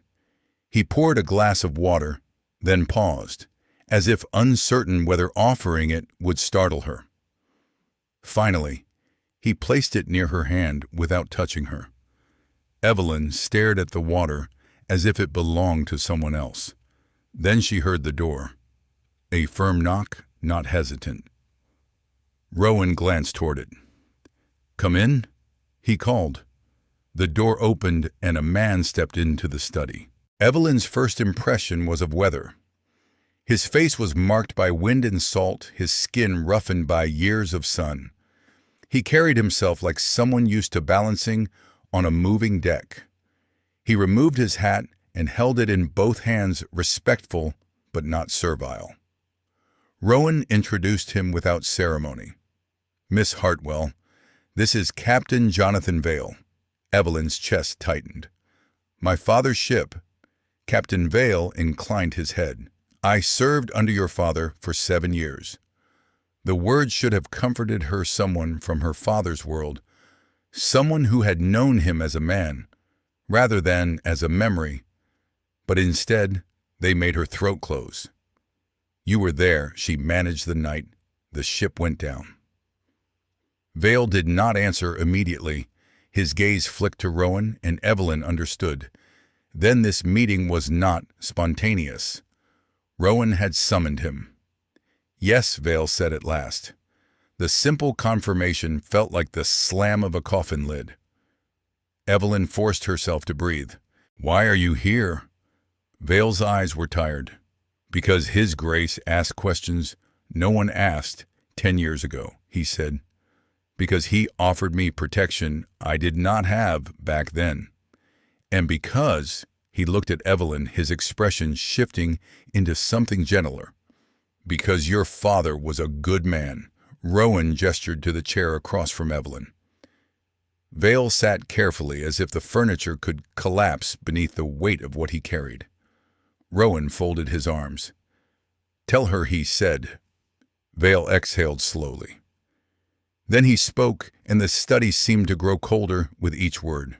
He poured a glass of water, then paused, as if uncertain whether offering it would startle her. Finally, he placed it near her hand without touching her. Evelyn stared at the water as if it belonged to someone else. Then she heard the door. A firm knock, not hesitant. Rowan glanced toward it. "Come in," he called. The door opened and a man stepped into the study. Evelyn's first impression was of weather. His face was marked by wind and salt, his skin roughened by years of sun. He carried himself like someone used to balancing on a moving deck. He removed his hat and held it in both hands, respectful but not servile. Rowan introduced him without ceremony. "Miss Hartwell, this is Captain Jonathan Vale." Evelyn's chest tightened. "My father's ship." Captain Vale inclined his head. "I served under your father for 7 years." The words should have comforted her, someone from her father's world, someone who had known him as a man, rather than as a memory, but instead they made her throat close. "You were there," she managed the night the ship went down. Vale did not answer immediately. His gaze flicked to Rowan, and Evelyn understood. Then this meeting was not spontaneous. Rowan had summoned him. "Yes," Vale said at last. The simple confirmation felt like the slam of a coffin lid. Evelyn forced herself to breathe. "Why are you here?" Vale's eyes were tired. "Because His Grace asked questions no one asked 10 years ago," he said. "Because he offered me protection I did not have back then. And because," he looked at Evelyn, his expression shifting into something gentler, "because your father was a good man." Rowan gestured to the chair across from Evelyn. Vale sat carefully, as if the furniture could collapse beneath the weight of what he carried. Rowan folded his arms. "Tell her," he said. Vale exhaled slowly. Then he spoke, and the study seemed to grow colder with each word.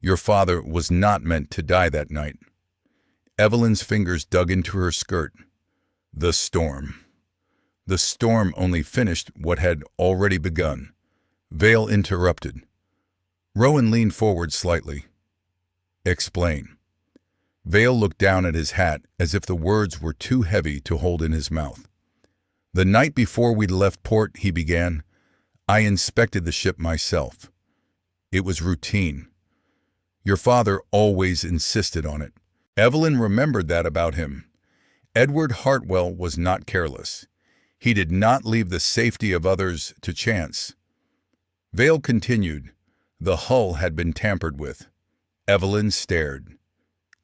"Your father was not meant to die that night." Evelyn's fingers dug into her skirt. The storm. The storm only finished what had already begun. Vale interrupted. Rowan leaned forward slightly. "Explain." Vale looked down at his hat as if the words were too heavy to hold in his mouth. "The night before we left port," he began, "I inspected the ship myself. It was routine. Your father always insisted on it." Evelyn remembered that about him. Edward Hartwell was not careless. He did not leave the safety of others to chance. Vale continued. The hull had been tampered with. Evelyn stared.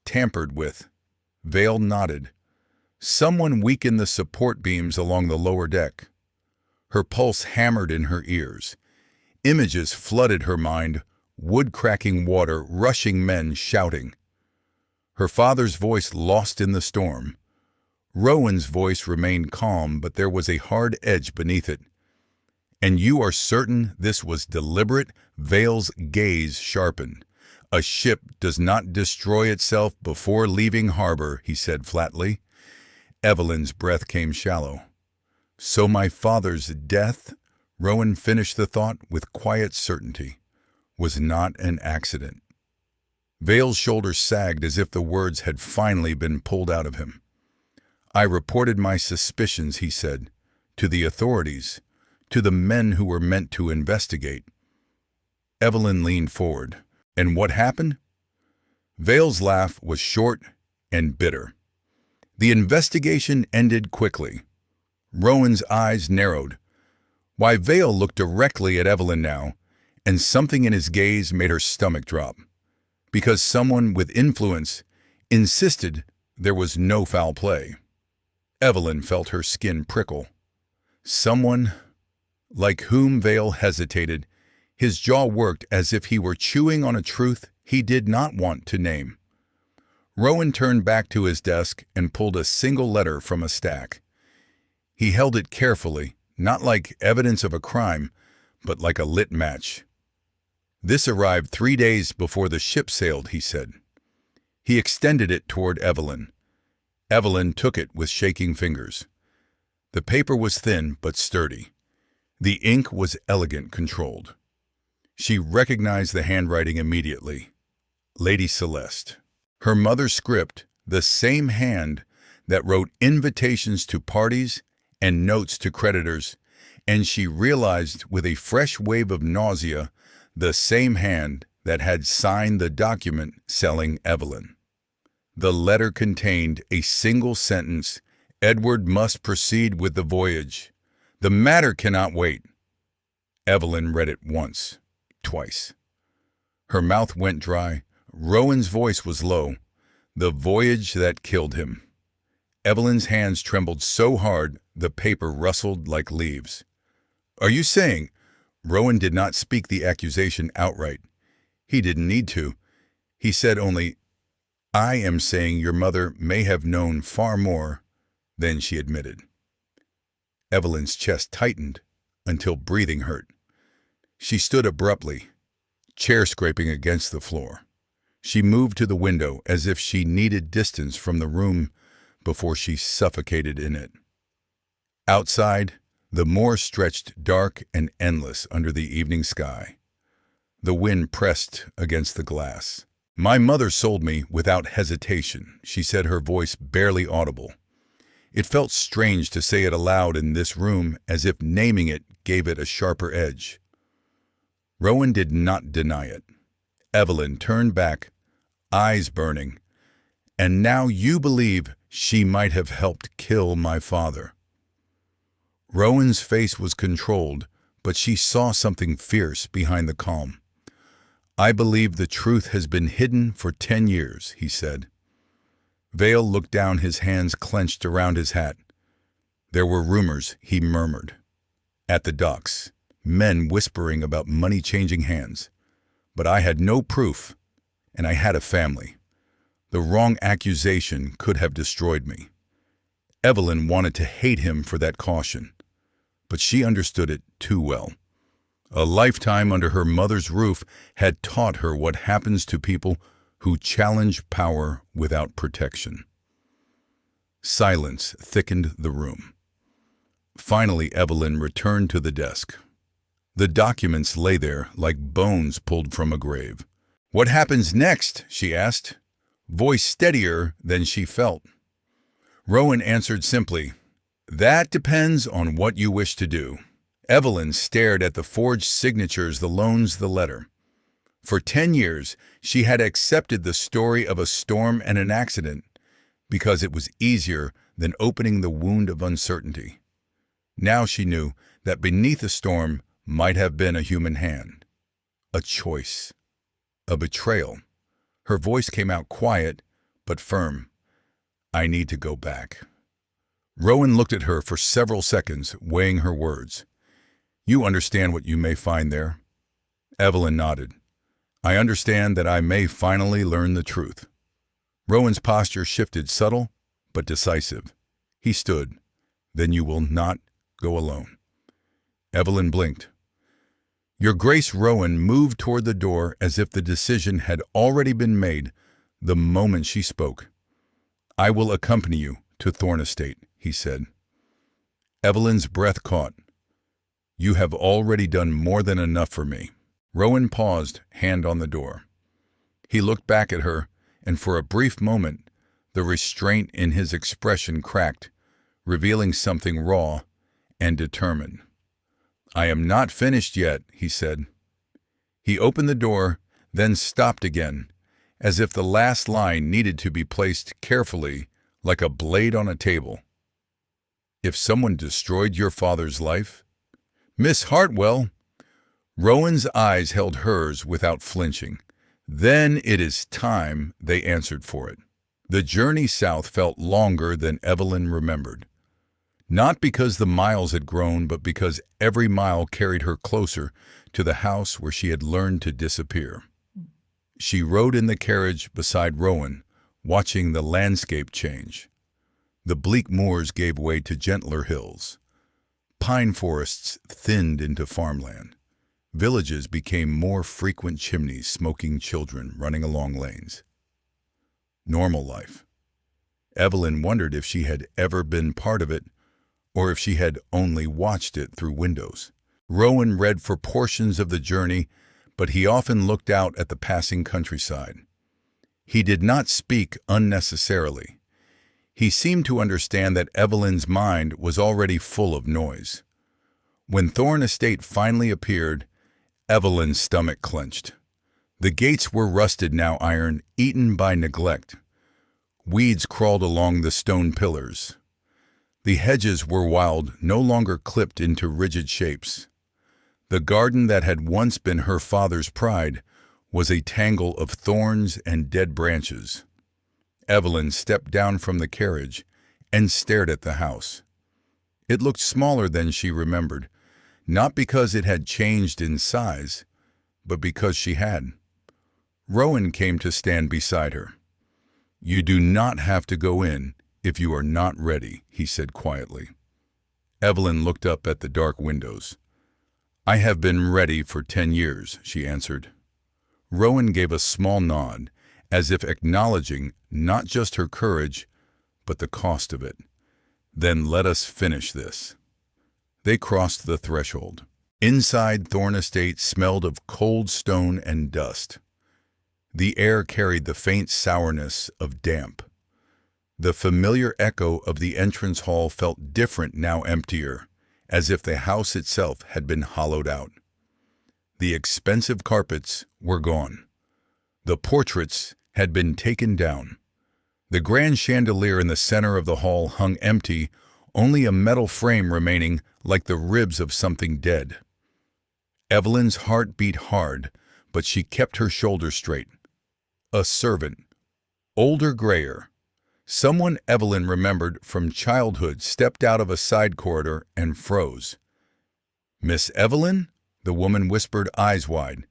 Tampered with. Vale nodded. Someone weakened the support beams along the lower deck. Her pulse hammered in her ears. Images flooded her mind, wood-cracking water, rushing men shouting. Her father's voice lost in the storm. Rowan's voice remained calm, but there was a hard edge beneath it. "And you are certain this was deliberate?" Vale's gaze sharpened. "A ship does not destroy itself before leaving harbor," he said flatly. Evelyn's breath came shallow. "So my father's death," Rowan finished the thought with quiet certainty, "was not an accident." Vale's shoulders sagged as if the words had finally been pulled out of him. "I reported my suspicions," he said, "to the authorities, to the men who were meant to investigate." Evelyn leaned forward. "And what happened?" Vale's laugh was short and bitter. "The investigation ended quickly." Rowan's eyes narrowed. Why, Vale looked directly at Evelyn now, and something in his gaze made her stomach drop. Because someone with influence insisted there was no foul play. Evelyn felt her skin prickle. Someone like whom Vale hesitated. His jaw worked as if he were chewing on a truth he did not want to name. Rowan turned back to his desk and pulled a single letter from a stack. He held it carefully, not like evidence of a crime, but like a lit match. "This arrived 3 days before the ship sailed," he said. He extended it toward Evelyn. Evelyn took it with shaking fingers. The paper was thin but sturdy. The ink was elegant, controlled. She recognized the handwriting immediately. Lady Celeste. Her mother's script, the same hand that wrote invitations to parties and notes to creditors, and she realized with a fresh wave of nausea the same hand that had signed the document selling Evelyn. The letter contained a single sentence: "Edward must proceed with the voyage. The matter cannot wait." Evelyn read it once, twice. Her mouth went dry. Rowan's voice was low. "The voyage that killed him." Evelyn's hands trembled so hard the paper rustled like leaves. "Are you saying—" Rowan did not speak the accusation outright. He didn't need to. He said only, "I am saying your mother may have known far more than she admitted." Evelyn's chest tightened until breathing hurt. She stood abruptly, chair scraping against the floor. She moved to the window as if she needed distance from the room before she suffocated in it. Outside, the moor stretched dark and endless under the evening sky. The wind pressed against the glass. "My mother sold me without hesitation," she said, her voice barely audible. It felt strange to say it aloud in this room, as if naming it gave it a sharper edge. Rowan did not deny it. Evelyn turned back, eyes burning. "And now you believe she might have helped kill my father." Rowan's face was controlled, but she saw something fierce behind the calm. "I believe the truth has been hidden for 10 years, he said. Vale looked down, his hands clenched around his hat. "There were rumors," he murmured. "At the docks, men whispering about money changing hands. But I had no proof, and I had a family. The wrong accusation could have destroyed me." Evelyn wanted to hate him for that caution, but she understood it too well. A lifetime under her mother's roof had taught her what happens to people who challenge power without protection. Silence thickened the room. Finally, Evelyn returned to the desk. The documents lay there like bones pulled from a grave. "What happens next?" she asked, voice steadier than she felt. Rowan answered simply, "That depends on what you wish to do." Evelyn stared at the forged signatures, the loans, the letter. For 10 years, she had accepted the story of a storm and an accident because it was easier than opening the wound of uncertainty. Now she knew that beneath the storm might have been a human hand, a choice, a betrayal. Her voice came out quiet but firm. "I need to go back." Rowan looked at her for several seconds, weighing her words. "You understand what you may find there?" Evelyn nodded. "I understand that I may finally learn the truth." Rowan's posture shifted, subtle but decisive. He stood. "Then you will not go alone." Evelyn blinked. Your Grace. Rowan moved toward the door as if the decision had already been made the moment she spoke. "I will accompany you to Thorn Estate," he said. Evelyn's breath caught. "You have already done more than enough for me." Rowan paused, hand on the door. He looked back at her, and for a brief moment, the restraint in his expression cracked, revealing something raw and determined. "I am not finished yet," he said. He opened the door, then stopped again, as if the last line needed to be placed carefully, like a blade on a table. "If someone destroyed your father's life, Miss Hartwell. Rowan's eyes held hers without flinching. Then it is time, they answered for it. The journey south felt longer than Evelyn remembered. Not because the miles had grown, but because every mile carried her closer to the house where she had learned to disappear. She rode in the carriage beside Rowan, watching the landscape change. The bleak moors gave way to gentler hills. Pine forests thinned into farmland. Villages became more frequent chimneys smoking children running along lanes. Normal life. Evelyn wondered if she had ever been part of it, or if she had only watched it through windows. Rowan read for portions of the journey, but he often looked out at the passing countryside. He did not speak unnecessarily. He seemed to understand that Evelyn's mind was already full of noise. When Thorn Estate finally appeared, Evelyn's stomach clenched. The gates were rusted now iron, eaten by neglect. Weeds crawled along the stone pillars. The hedges were wild, no longer clipped into rigid shapes. The garden that had once been her father's pride was a tangle of thorns and dead branches. Evelyn stepped down from the carriage and stared at the house. It looked smaller than she remembered, not because it had changed in size, but because she had. Rowan came to stand beside her. "You do not have to go in if you are not ready," he said quietly. Evelyn looked up at the dark windows. "I have been ready for 10 years, she answered. Rowan gave a small nod, as if acknowledging not just her courage, but the cost of it. "Then let us finish this." They crossed the threshold. Inside, Thorn Estate smelled of cold stone and dust. The air carried the faint sourness of damp. The familiar echo of the entrance hall felt different, now emptier, as if the house itself had been hollowed out. The expensive carpets were gone. The portraits had been taken down. The grand chandelier in the center of the hall hung empty, only a metal frame remaining, like the ribs of something dead. Evelyn's heart beat hard, but she kept her shoulders straight. A servant, older, grayer, someone Evelyn remembered from childhood, stepped out of a side corridor and froze. "Miss Evelyn?" the woman whispered, eyes wide.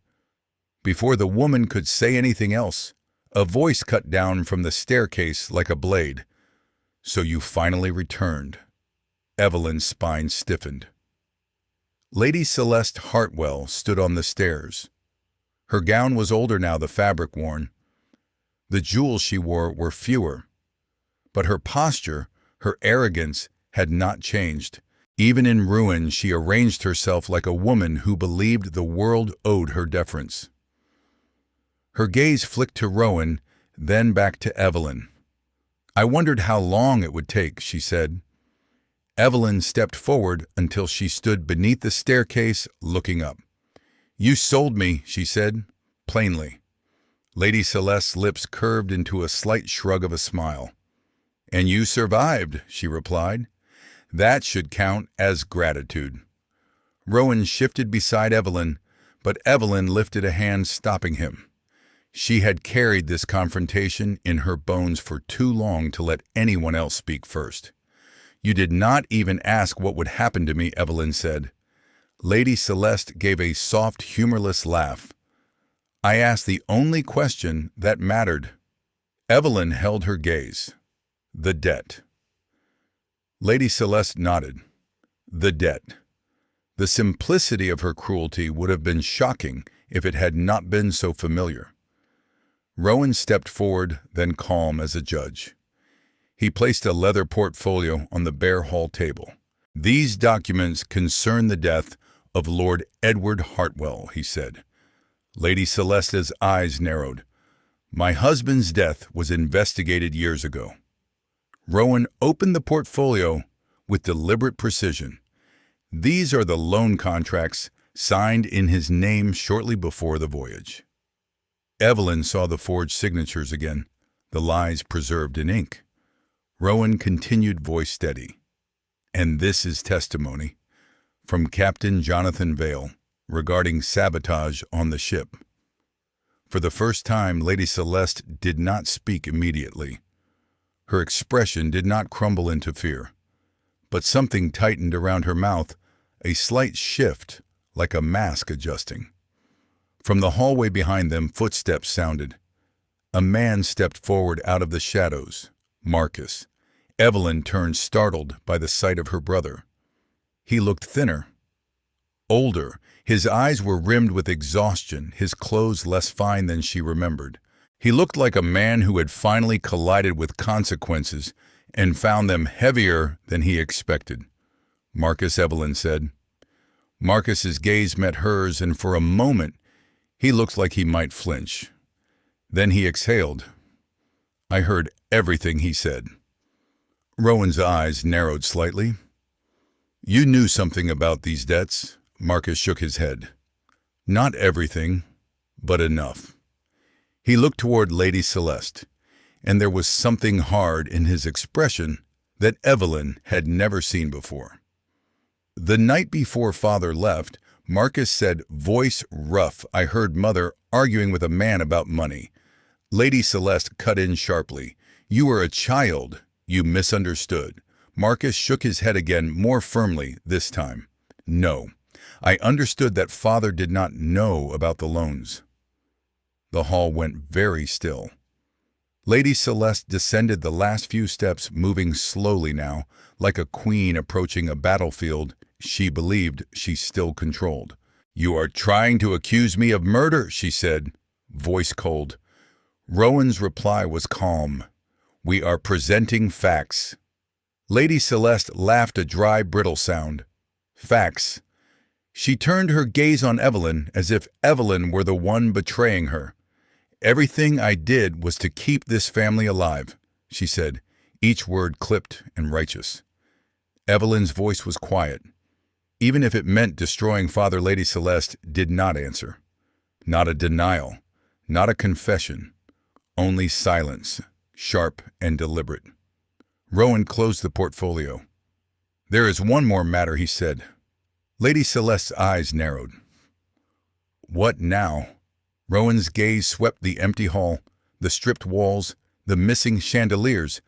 Before the woman could say anything else, a voice cut down from the staircase like a blade. "So you finally returned." Evelyn's spine stiffened. Lady Celeste Hartwell stood on the stairs. Her gown was older now, the fabric worn. The jewels she wore were fewer. But her posture, her arrogance, had not changed. Even in ruin, she arranged herself like a woman who believed the world owed her deference. Her gaze flicked to Rowan, then back to Evelyn. "I wondered how long it would take," she said. Evelyn stepped forward until she stood beneath the staircase, looking up. "You sold me," she said, plainly. Lady Celeste's lips curved into a slight shrug of a smile. "And you survived," she replied. "That should count as gratitude." Rowan shifted beside Evelyn, but Evelyn lifted a hand, stopping him. She had carried this confrontation in her bones for too long to let anyone else speak first. "You did not even ask what would happen to me," Evelyn said. Lady Celeste gave a soft, humorless laugh. "I asked the only question that mattered." Evelyn held her gaze. "The debt." Lady Celeste nodded. The debt. The simplicity of her cruelty would have been shocking if it had not been so familiar. Rowan stepped forward, then calm as a judge. He placed a leather portfolio on the bare hall table. "These documents concern the death of Lord Edward Hartwell," he said. Lady Celeste's eyes narrowed. "My husband's death was investigated years ago." Rowan opened the portfolio with deliberate precision. "These are the loan contracts signed in his name shortly before the voyage." Evelyn saw the forged signatures again, the lies preserved in ink. Rowan continued, voice steady. "And this is testimony. from Captain Jonathan Vale regarding sabotage on the ship. For the first time, Lady Celeste did not speak immediately. Her expression did not crumble into fear, but something tightened around her mouth, a slight shift, like a mask adjusting. From the hallway behind them, footsteps sounded. A man stepped forward out of the shadows, Marcus. Evelyn turned startled by the sight of her brother. He looked thinner, older. His eyes were rimmed with exhaustion, his clothes less fine than she remembered. He looked like a man who had finally collided with consequences and found them heavier than he expected. "Marcus," Evelyn said. Marcus's gaze met hers, and for a moment he looked like he might flinch. Then he exhaled. "I heard everything he said." Rowan's eyes narrowed slightly. "You knew something about these debts." Marcus shook his head. "Not everything, but enough." He looked toward Lady Celeste, and there was something hard in his expression that Evelyn had never seen before. The night before Father left, Marcus said, voice rough, "I heard Mother arguing with a man about money." Lady Celeste cut in sharply. "You were a child. You misunderstood." Marcus shook his head again, more firmly this time. "No, I understood that Father did not know about the loans." The hall went very still. Lady Celeste descended the last few steps, moving slowly now, like a queen approaching a battlefield she believed she still controlled. "You are trying to accuse me of murder," she said, voice cold. Rowan's reply was calm. "We are presenting facts." Lady Celeste laughed a dry, brittle sound. "Facts." She turned her gaze on Evelyn as if Evelyn were the one betraying her. "Everything I did was to keep this family alive," she said, each word clipped and righteous. Evelyn's voice was quiet. Even if it meant destroying Father, Lady Celeste did not answer. Not a denial, not a confession, only silence, sharp and deliberate. Rowan closed the portfolio. "There is one more matter," he said. Lady Celeste's eyes narrowed. "What now?" Rowan's gaze swept the empty hall, the stripped walls, the missing chandeliers,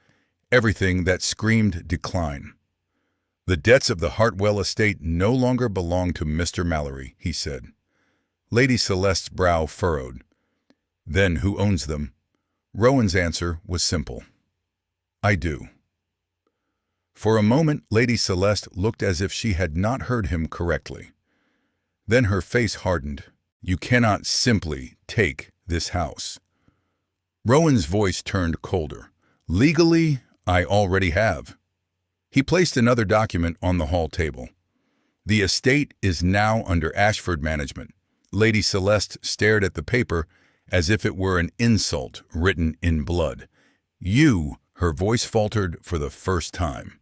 everything that screamed decline. "The debts of the Hartwell estate no longer belong to Mr. Mallory," he said. Lady Celeste's brow furrowed. "Then who owns them?" Rowan's answer was simple. "I do." For a moment, Lady Celeste looked as if she had not heard him correctly. Then her face hardened. "You cannot simply take this house." Rowan's voice turned colder. "Legally, I already have." He placed another document on the hall table. "The estate is now under Ashford management." Lady Celeste stared at the paper as if it were an insult written in blood. "You," her voice faltered for the first time.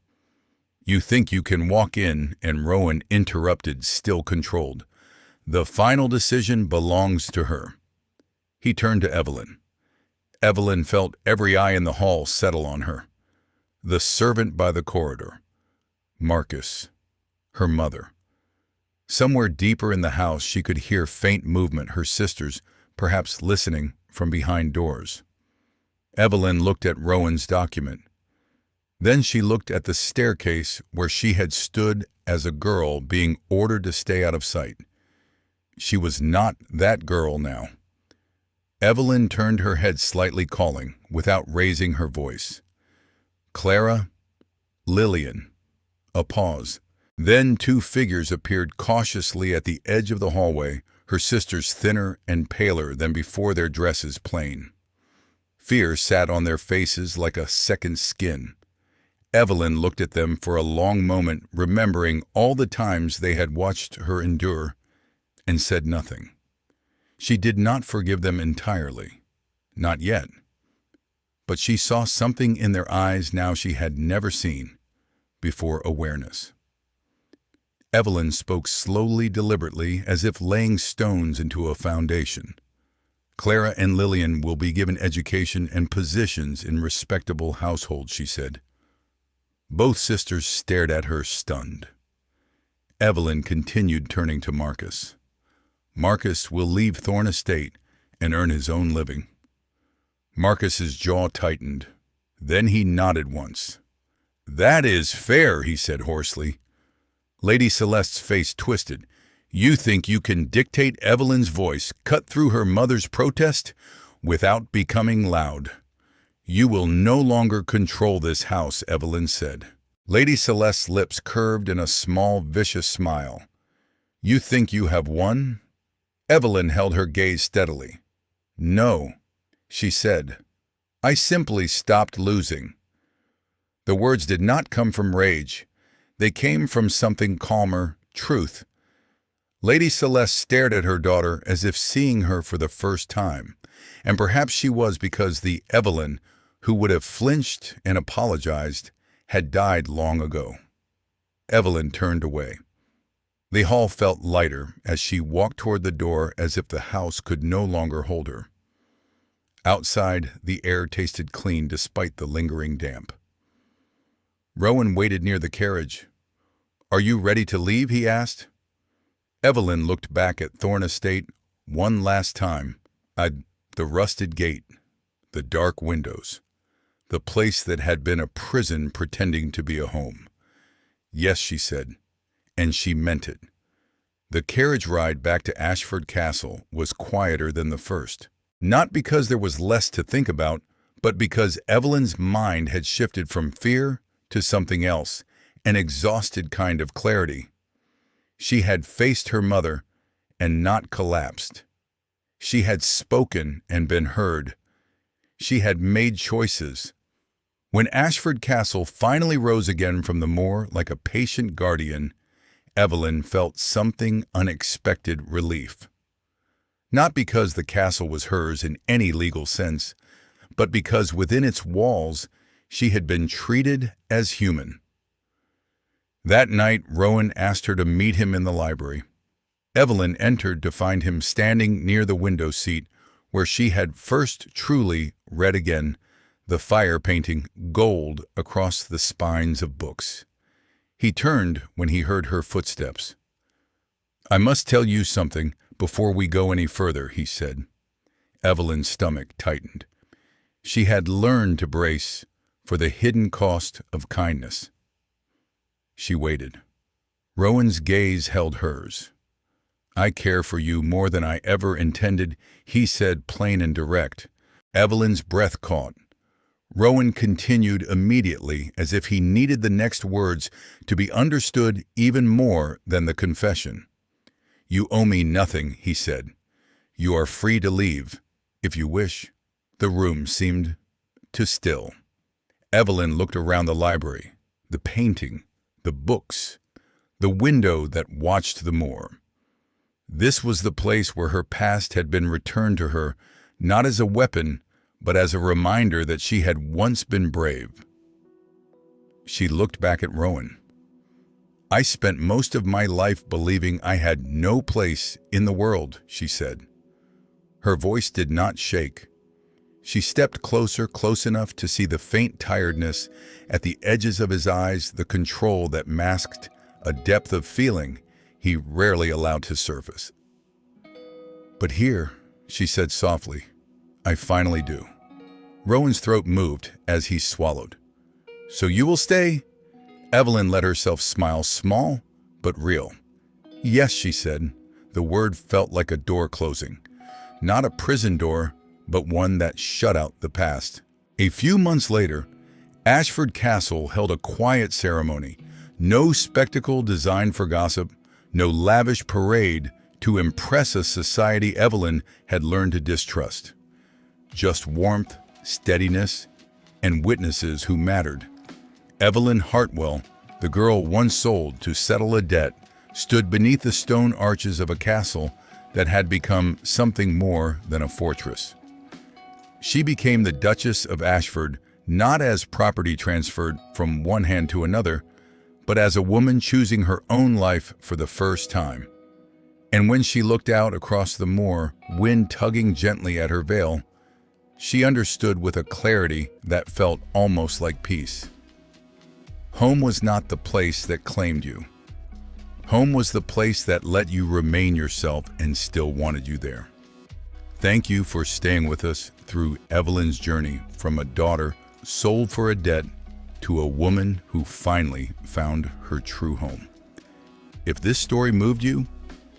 "You think you can walk in," and Rowan interrupted, still controlled. "The final decision belongs to her." He turned to Evelyn. Evelyn felt every eye in the hall settle on her. The servant by the corridor. Marcus. Her mother. Somewhere deeper in the house she could hear faint movement, her sisters, perhaps listening from behind doors. Evelyn looked at Rowan's document. Then she looked at the staircase where she had stood as a girl being ordered to stay out of sight. She was not that girl now. Evelyn turned her head slightly, calling, without raising her voice. "Clara, Lillian." A pause. Then two figures appeared cautiously at the edge of the hallway, her sisters thinner and paler than before, their dresses plain. Fear sat on their faces like a second skin. Evelyn looked at them for a long moment, remembering all the times they had watched her endure, and said nothing. She did not forgive them entirely. Not yet. But she saw something in their eyes now she had never seen before awareness. Evelyn spoke slowly, deliberately, as if laying stones into a foundation. "Clara and Lillian will be given education and positions in respectable households," she said. Both sisters stared at her, stunned. Evelyn continued, turning to Marcus. Marcus will leave Thorn Estate and earn his own living. Marcus's jaw tightened. Then he nodded once. "That is fair," he said hoarsely. Lady Celeste's face twisted. "You think you can dictate Evelyn's voice, cut through her mother's protest, without becoming loud? You will no longer control this house," Evelyn said. Lady Celeste's lips curved in a small, vicious smile. "You think you have won?" Evelyn held her gaze steadily. "No," she said. "I simply stopped losing." The words did not come from rage. They came from something calmer, truth. Lady Celeste stared at her daughter as if seeing her for the first time, and perhaps she was because the Evelyn, who would have flinched and apologized, had died long ago. Evelyn turned away. The hall felt lighter as she walked toward the door, as if the house could no longer hold her. Outside, the air tasted clean despite the lingering damp. Rowan waited near the carriage. "Are you ready to leave?" he asked. Evelyn looked back at Thorn Estate one last time, at the rusted gate, the dark windows, the place that had been a prison pretending to be a home. "Yes," she said, and she meant it. The carriage ride back to Ashford Castle was quieter than the first, not because there was less to think about, but because Evelyn's mind had shifted from fear to something else, an exhausted kind of clarity. She had faced her mother and not collapsed. She had spoken and been heard. She had made choices. When Ashford Castle finally rose again from the moor like a patient guardian, Evelyn felt something unexpected relief. Not because the castle was hers in any legal sense, but because within its walls she had been treated as human. That night, Rowan asked her to meet him in the library. Evelyn entered to find him standing near the window seat where she had first truly read again, the fire painting gold across the spines of books. He turned when he heard her footsteps. "I must tell you something before we go any further," he said. Evelyn's stomach tightened. She had learned to brace for the hidden cost of kindness. She waited. Rowan's gaze held hers. "I care for you more than I ever intended," he said, plain and direct. Evelyn's breath caught. Rowan continued immediately, as if he needed the next words to be understood even more than the confession. "You owe me nothing," he said. "You are free to leave, if you wish." The room seemed to still. Evelyn looked around the library, the painting, the books, the window that watched the moor. This was the place where her past had been returned to her, not as a weapon, but as a reminder that she had once been brave. She looked back at Rowan. "I spent most of my life believing I had no place in the world," she said. Her voice did not shake. She stepped closer, close enough to see the faint tiredness at the edges of his eyes, the control that masked a depth of feeling he rarely allowed to surface. "But here," she said softly, "I finally do." Rowan's throat moved as he swallowed. "So you will stay?" Evelyn let herself smile, small but real. "Yes," she said. The word felt like a door closing. Not a prison door, but one that shut out the past. A few months later, Ashford Castle held a quiet ceremony. No spectacle designed for gossip, no lavish parade to impress a society Evelyn had learned to distrust. Just warmth, steadiness, and witnesses who mattered. Evelyn Hartwell, the girl once sold to settle a debt, stood beneath the stone arches of a castle that had become something more than a fortress. She became the Duchess of Ashford, not as property transferred from one hand to another, but as a woman choosing her own life for the first time. And when she looked out across the moor, wind tugging gently at her veil, she understood with a clarity that felt almost like peace. Home was not the place that claimed you. Home was the place that let you remain yourself and still wanted you there. Thank you for staying with us through Evelyn's journey from a daughter sold for a debt to a woman who finally found her true home. If this story moved you,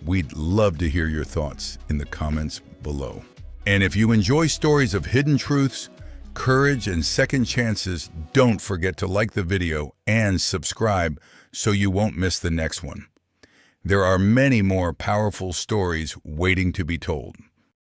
we'd love to hear your thoughts in the comments below. And if you enjoy stories of hidden truths, courage, and second chances, don't forget to like the video and subscribe so you won't miss the next one. There are many more powerful stories waiting to be told.